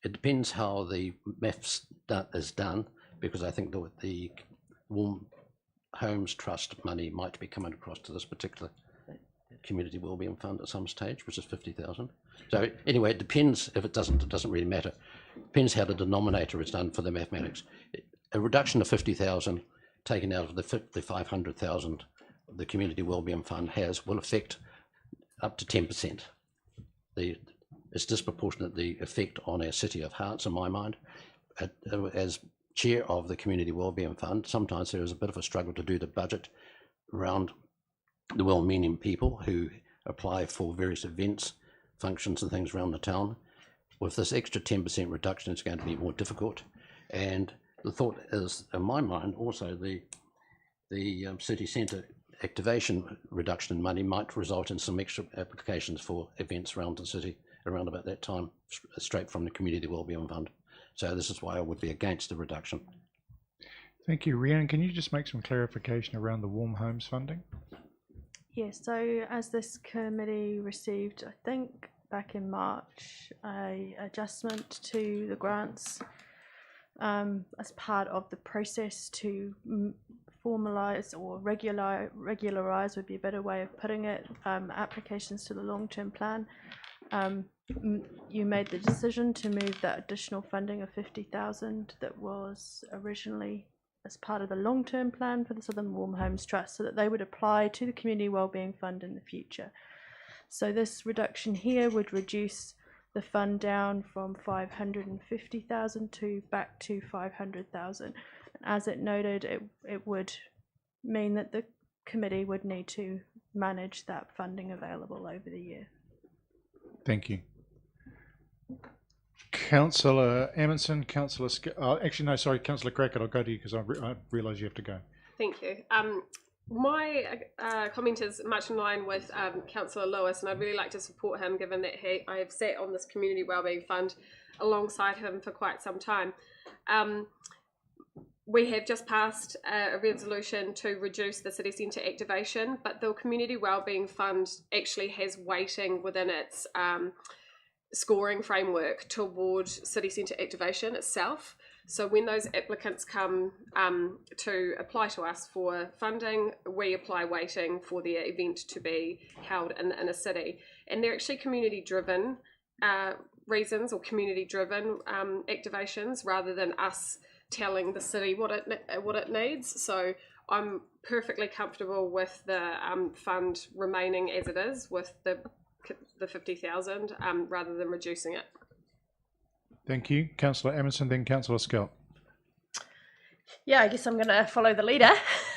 it depends how the maths is done, because I think the Warm Homes Trust money might be coming across to this particular Community Wellbeing Fund at some stage, which is 50,000. So anyway, it depends. If it doesn't really matter. Depends how the denominator is done for the mathematics. A reduction of 50,000 taken out of the 500,000 the Community Wellbeing Fund will affect up to 10%. It's disproportionate, the effect on our City of Hearts, in my mind. As chair of the Community Wellbeing Fund, sometimes there is a bit of a struggle to do the budget around the well-meaning people who apply for various events, functions and things around the town. With this extra 10% reduction, it's going to be more difficult. And the thought is, in my mind, also the city centre activation reduction in money might result in some extra applications for events around the city around about that time, straight from the Community Wellbeing Fund. So this is why I would be against the reduction. Thank you. Rhiannon, can you just make some clarification around the Warm Homes funding? Yes, so as this committee received, I think back in March, a adjustment to the grants as part of the process to formalise or regularise would be a better way of putting it, applications to the long-term plan. You made the decision to move that additional funding of 50,000 that was originally as part of the long-term plan for the Southern Warm Homes Trust, so that they would apply to the Community Wellbeing Fund in the future. So this reduction here would reduce the fund down from 550,000 to back to 500,000. As it noted, it would mean that the committee would need to manage that funding available over the year. Thank you. Councillor Amundsen, Councillor actually no, sorry, Councillor Crackett, I'll go to you because I realise you have to go. Thank you. My comment is much in line with Councillor Lewis, and I'd really like to support him, given that I have sat on this Community Wellbeing Fund alongside him for quite some time. We have just passed a resolution to reduce the city centre activation, but the Community Wellbeing Fund actually has weighting within its scoring framework toward city centre activation itself. So when those applicants come to apply to us for funding, we apply weighting for their event to be held in a city. And they're actually community-driven reasons or community-driven activations, rather than us telling the city what it needs. So I'm perfectly comfortable with the fund remaining as it is, with the 50,000 rather than reducing it. Thank you. Councillor Emerson, then Councillor Scott. Yeah, I guess I'm going to follow the leader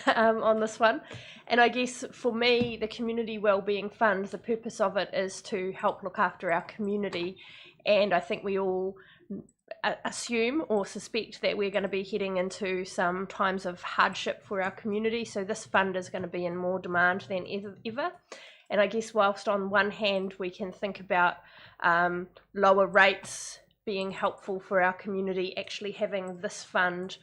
on this one. And I guess for me, the Community Wellbeing Fund, the purpose of it is to help look after our community. And I think we all assume or suspect that we're going to be heading into some times of hardship for our community. So this fund is going to be in more demand than ever. And I guess whilst on one hand we can think about lower rates being helpful for our community, actually having this fund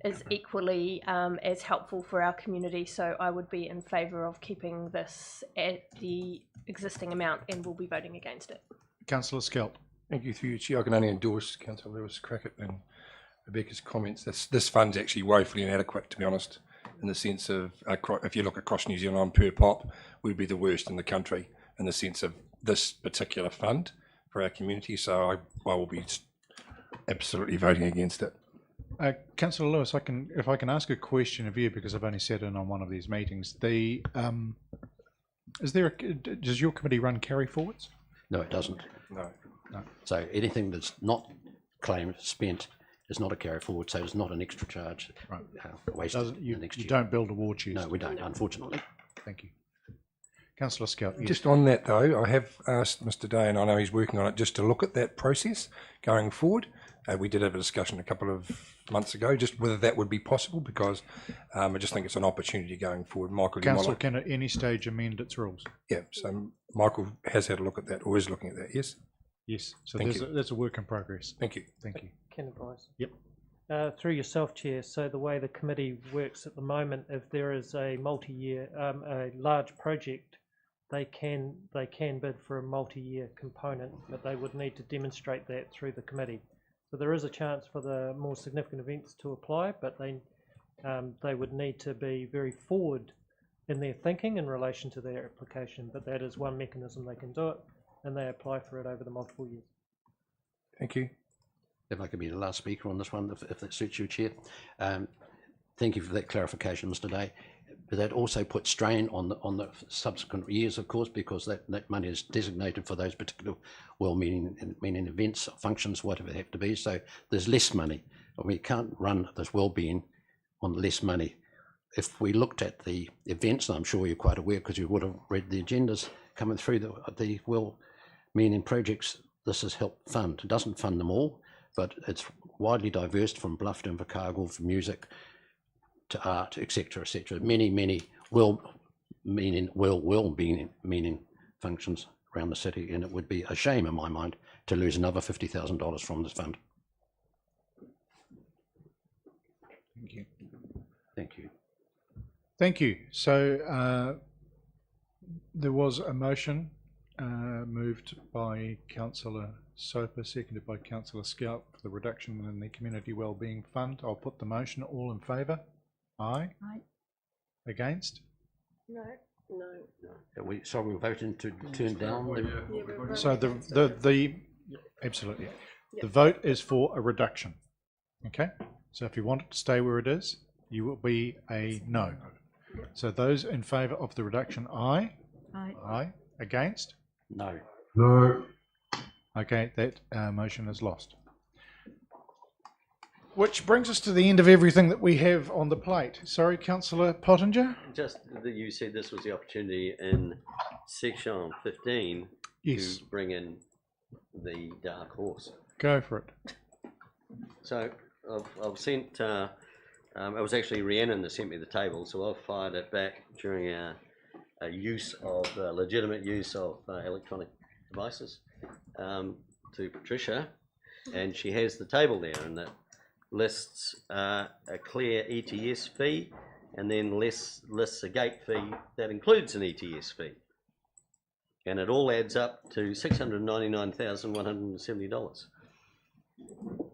is equally as helpful for our community. So I would be in favour of keeping this at the existing amount, and we'll be voting against it. Councillor Skelp. Thank you through you, Chair. I can only endorse Councillor Lewis Crackett and Rebecca's comments. This fund's actually woefully inadequate, to be honest, in the sense of, if you look across New Zealand on per pop, we'd be the worst in the country in the sense of this particular fund for our community. So I will be absolutely voting against it. Councillor Lewis, if I can ask a question of you, because I've only sat in on one of these meetings. Does your committee run carry forwards? No, it doesn't. No. So anything that's not claimed, spent, is not a carry forward, so it's not an extra charge. Right. Wasted You next year. don't build a war chest? No, we don't, unfortunately. Thank you. Councillor Scout. Yes. Just on that though, I have asked Mr. Day, and I know he's working on it, just to look at that process going forward. We did have a discussion a couple of months ago, just whether that would be possible, because I just think it's an opportunity going forward. Michael, Council can at any stage amend its rules. Yeah, so Michael has had a look at that, or is looking at that, yes? Yes, so Thank there's a work in progress. Thank you. Thank you. Can advise. Yep. Through yourself, Chair, so the way the committee works at the moment, if there is a multi-year, a large project, they can bid for a multi-year component, but they would need to demonstrate that through the committee. So there is a chance for the more significant events to apply, but they would need to be very forward in their thinking in relation to their application, but that is one mechanism they can do it, and they apply for it over the multiple years. Thank you. If I could be the last speaker on this one, if that suits you, Chair. Thank you for that clarification, Mr. Day. But that also puts strain on the subsequent years, of course, because that money is designated for those particular well-meaning events, functions, whatever they have to be. So there's less money. We can't run this well-being on less money. If we looked at the events, and I'm sure you're quite aware because you would have read the agendas coming through the well-meaning projects, this has helped fund. It doesn't fund them all, but it's widely diverse from bluff to Invercargill, from music to art, etc., etc. Many well-meaning functions around the city, and it would be a shame in my mind to lose another $50,000 from this fund. Thank you. Thank you. Thank you. So there was a motion moved by Councillor Soper, seconded by Councillor Scout for the reduction in the Community Wellbeing Fund. I'll put the motion. All in favour? Aye. Aye. Against? No. So we're voting to turn down the... So the absolutely. The vote is for a reduction. Okay. So if you want it to stay where it is, you will be a no. So those in favour of the reduction, aye. Aye. Aye. Against? No. No. Okay, that motion is lost. Which brings us to the end of everything that we have on the plate. Sorry, Councillor Pottinger? Just that you said this was the opportunity in section 15 Yes. to bring in the dark horse. Go for it. So I've sent, it was actually Rhiannon that sent me the table, so I've fired it back during our legitimate use of electronic devices to Patricia, and she has the table there, and that lists a clear ETS fee, and then lists a gate fee that includes an ETS fee, and it all adds up to $699,170.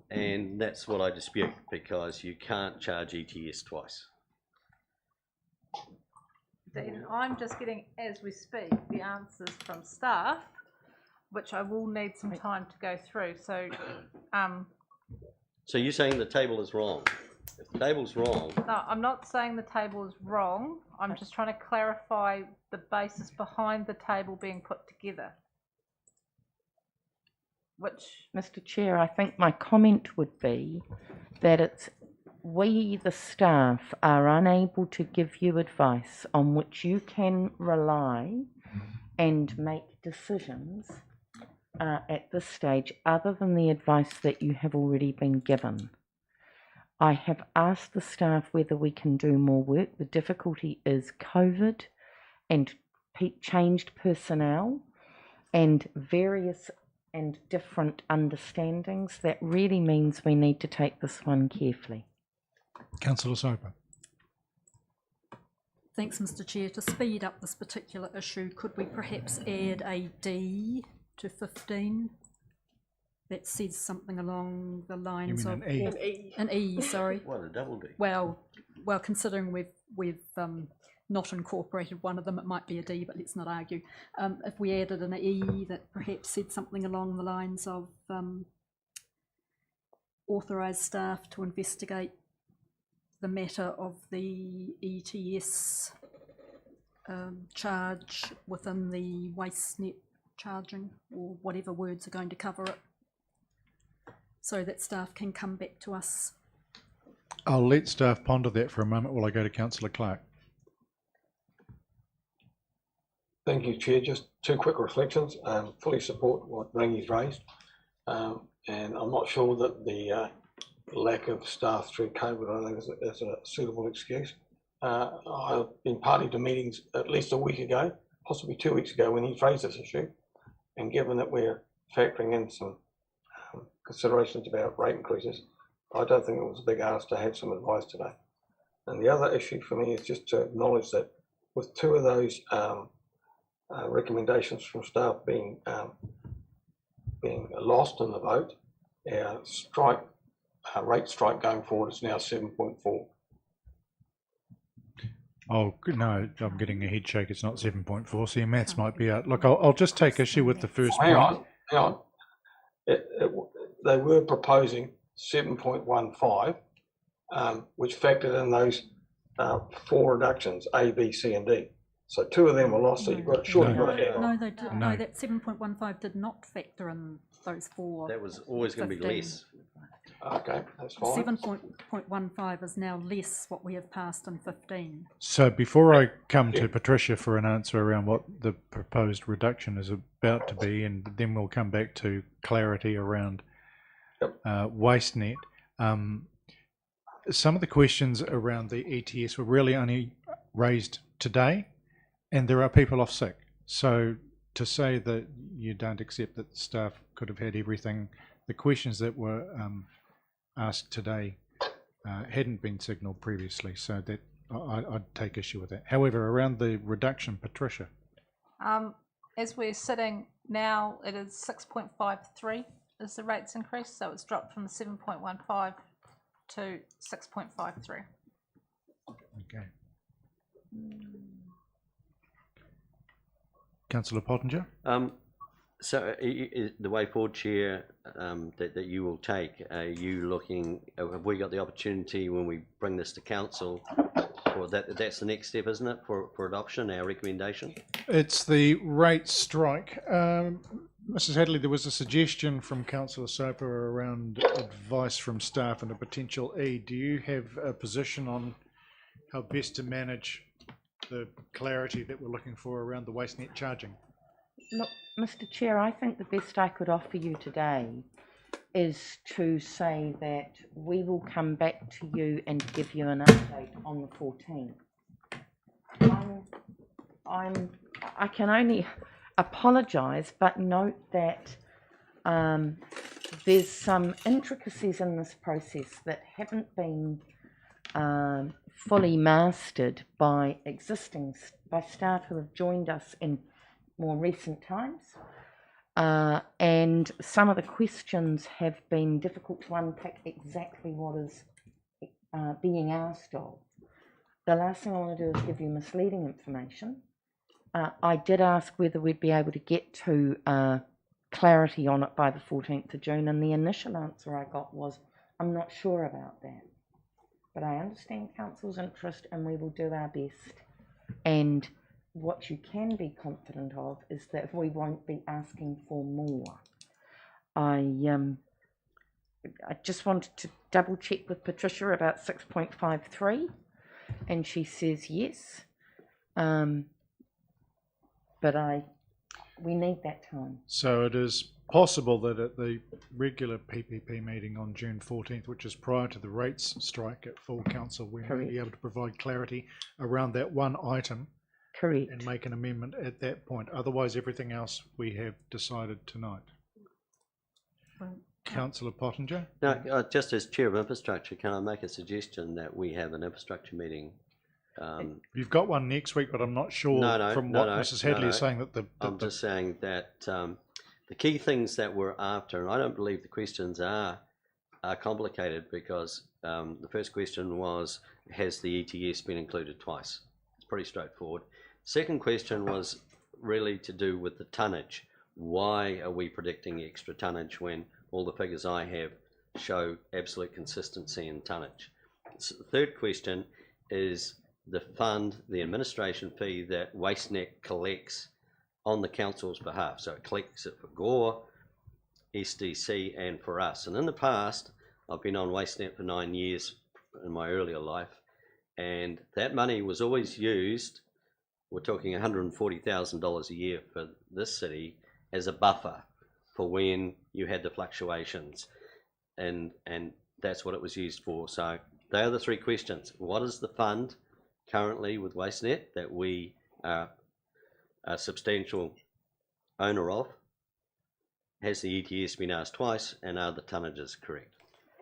And that's what I dispute, because you can't charge ETS twice. Dean, I'm just getting, as we speak, the answers from staff, which I will need some time to go through. So, So you're saying the table is wrong? If the table's wrong, no, I'm not saying the table is wrong. I'm just trying to clarify the basis behind the table being put together. Which, Mr. Chair, I think my comment would be that we, the staff, are unable to give you advice on which you can rely and make decisions at this stage, other than the advice that you have already been given. I have asked the staff whether we can do more work. The difficulty is COVID and changed personnel and various and different understandings. That really means we need to take this one carefully. Councillor Soper. Thanks, Mr. Chair. To speed up this particular issue, could we perhaps add a D to 15 that says something along the lines of... an E? An E, sorry. what, a double D? Well, considering we've not incorporated one of them, it might be a D, but let's not argue. If we added an E that perhaps said something along the lines of authorise staff to investigate the matter of the ETS charge within the waste net charging, or whatever words are going to cover it, so that staff can come back to us. I'll let staff ponder that for a moment while I go to Councillor Clark. Thank you, Chair. Just two quick reflections. Fully support what Rangi's raised, and I'm not sure that the lack of staff through COVID, I think, is a suitable excuse. I've been party to meetings at least a week ago, possibly 2 weeks ago, when he raised this issue, and given that we're factoring in some considerations about rate increases, I don't think it was a big ask to have some advice today. And the other issue for me is just to acknowledge that with two of those recommendations from staff being lost in the vote, our rate strike going forward is now 7.4. Oh, no, I'm getting a head shake. It's not 7.4, so your maths might be out. Look, I'll just take issue with the first point. Hang on. They were proposing 7.15, which factored in those 4 reductions, A, B, C, and D. So 2 of them were lost, so you've got surely got to add on. No, they did. No, that 7.15 did not factor in those 4. That was always going to be less. Okay, that's fine. 7.15 is now less what we have passed in 15. So before I come to Patricia for an answer around what the proposed reduction is about to be, and then we'll come back to clarity around waste net. Some of the questions around the ETS were really only raised today, and there are people off sick. So to say that you don't accept that staff could have had everything, the questions that were asked today hadn't been signalled previously, so that I'd take issue with that. However, around the reduction, Patricia. As we're sitting now, it is 6.53 is the rates increase, so it's dropped from 7.15 to 6.53. Okay. Councillor Pottinger. So the way forward, Chair, that you will take, are you looking, have we got the opportunity when we bring this to council, or that's the next step, isn't it, for adoption, our recommendation? It's the rate strike. Mrs. Hadley, there was a suggestion from Councillor Soper around advice from staff and a potential E. Do you have a position on how best to manage the clarity that we're looking for around the waste net charging? Look, Mr. Chair, I think the best I could offer you today is to say that we will come back to you and give you an update on the 14th. I can only apologise, but note that there's some intricacies in this process that haven't been fully mastered by staff who have joined us in more recent times, and some of the questions have been difficult to unpick exactly what is being asked of. The last thing I want to do is give you misleading information. I did ask whether we'd be able to get to clarity on it by the 14th of June, and the initial answer I got was, I'm not sure about that. But I understand Council's interest, and we will do our best. And what you can be confident of is that we won't be asking for more. I just wanted to double check with Patricia about 6.53, and she says yes. But we need that time. So it is possible that at the regular PPP meeting on June 14th, which is prior to the rates strike at full council, we may be able to provide clarity around that one item. Correct. And make an amendment at that point. Otherwise, everything else we have decided tonight. Councillor Pottinger? No, just as Chair of Infrastructure, can I make a suggestion that we have an infrastructure meeting? You've got one next week, but I'm not sure from what Mrs. Hadley is saying that I'm just saying that the key things that we're after, and I don't believe the questions are complicated, because the first question was, has the ETS been included twice? It's pretty straightforward. Second question was really to do with the tonnage. Why are we predicting extra tonnage when all the figures I have show absolute consistency in tonnage. So the third question is the fund, the administration fee that WasteNet collects on the council's behalf. So it collects it for Gore, SDC and for us. And in the past, I've been on WasteNet for 9 years in my earlier life, and that money was always used, we're talking $140,000 a year for this city, as a buffer for when you had the fluctuations. And that's what it was used for. So they are the three questions. What is the fund currently with WasteNet that we are a substantial owner of? Has the ETS been asked twice, and are the tonnages correct?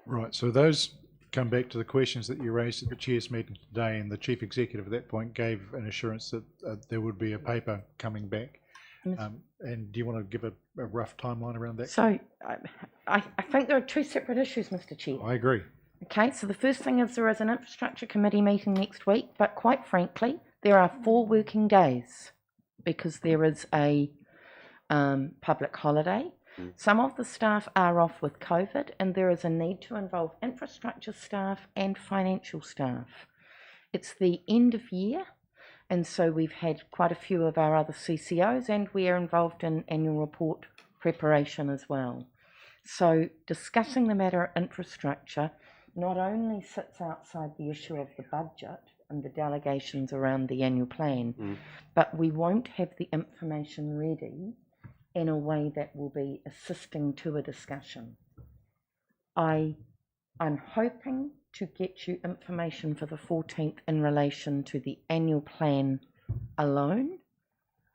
Right, so those come back to the questions that you raised at the Chair's meeting today, and the Chief Executive at that point gave an assurance that there would be a paper coming back. And do you want to give a rough timeline around that? So I think there are two separate issues, Mr. Chair. I agree. Okay, so the first thing is there is an infrastructure committee meeting next week, but quite frankly, there are 4 working days because there is a public holiday. Some of the staff are off with COVID, and there is a need to involve infrastructure staff and financial staff. It's the end of year, and so we've had quite a few of our other CCOs, and we are involved in annual report preparation as well. So discussing the matter of infrastructure not only sits outside the issue of the budget and the delegations around the annual plan, but we won't have the information ready in a way that will be assisting to a discussion. I'm hoping to get you information for the 14th in relation to the annual plan alone,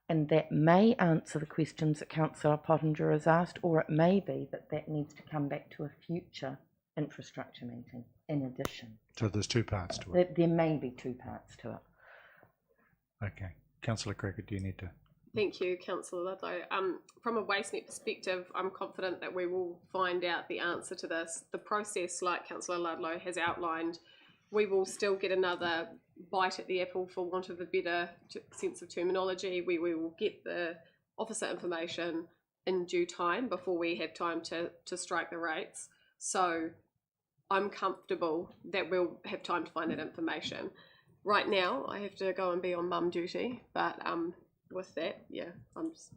and that may answer the questions that Councillor Pottinger has asked, or it may be that that needs to come back to a future infrastructure meeting in addition. So there's 2 parts to it. There may be 2 parts to it. Okay. Councillor Cricket, do you need to? Thank you, Councillor Ludlow. From a WasteNet perspective, I'm confident that we will find out the answer to this. The process, like Councillor Ludlow has outlined, we will still get another bite at the apple, for want of a better sense of terminology. We will get the officer information in due time before we have time to strike the rates. So I'm comfortable that we'll have time to find that information. Right now, I have to go and be on mum duty, but with that, yeah, I'm just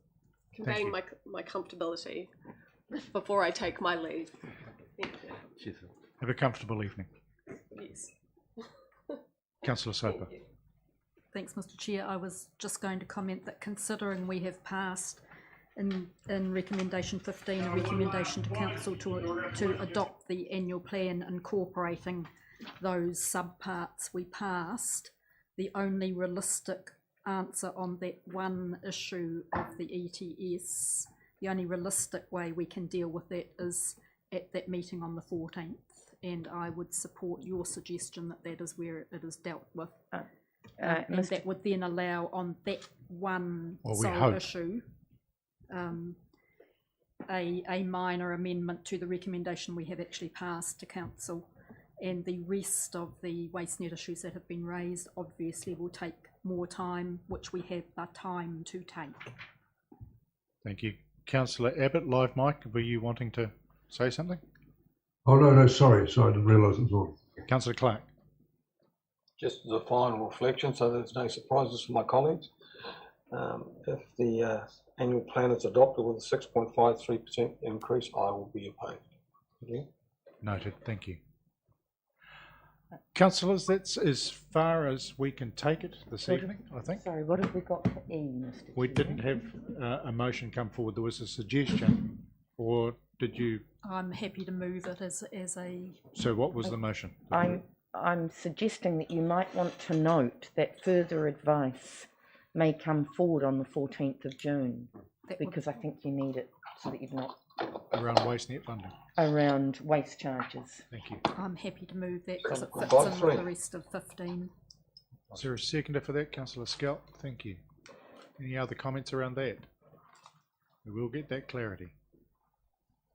conveying my comfortability before I take my leave. Thank you. Have a comfortable evening. Yes. Councillor Soper. Thanks, Mr. Chair. I was just going to comment that considering we have passed in recommendation 15 a recommendation to council to adopt the annual plan incorporating those subparts we passed, the only realistic answer on that one issue of the ETS, the only realistic way we can deal with that is at that meeting on the 14th, and I would support your suggestion that that is where it is dealt with. And that would then allow on that one sole issue a minor amendment to the recommendation we have actually passed to council, and the rest of the WasteNet issues that have been raised obviously will take more time, which we have the time to take. Thank you. Councillor Abbott, live mic, were you wanting to say something? Oh, no, sorry, I didn't realise it was on. Councillor Clark. Just as a final reflection, so there's no surprises for my colleagues. If the annual plan is adopted with a 6.53% increase, I will be opposed. Yeah. Noted, thank you. Councillors, that's as far as we can take it this evening, I think. Sorry, what have we got for E, Mr. We didn't have a motion come forward. There was a suggestion, or did you? I'm happy to move it as a... So what was the motion? I'm suggesting that you might want to note that further advice may come forward on the 14th of June, because I think you need it so that you've not... Around WasteNet funding? Around waste charges. Thank you. I'm happy to move that because it fits in with the rest of 15. Is there a seconder for that, Councillor Scalp? Thank you. Any other comments around that? We will get that clarity.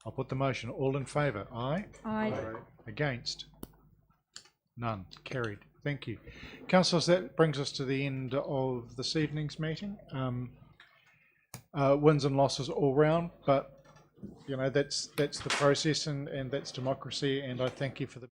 I'll put the motion. All in favour? Aye? Aye. Against? None. Carried. Thank you. Councillors, that brings us to the end of this evening's meeting. Wins and losses all round, but you know, that's the process, and that's democracy, and I thank you for the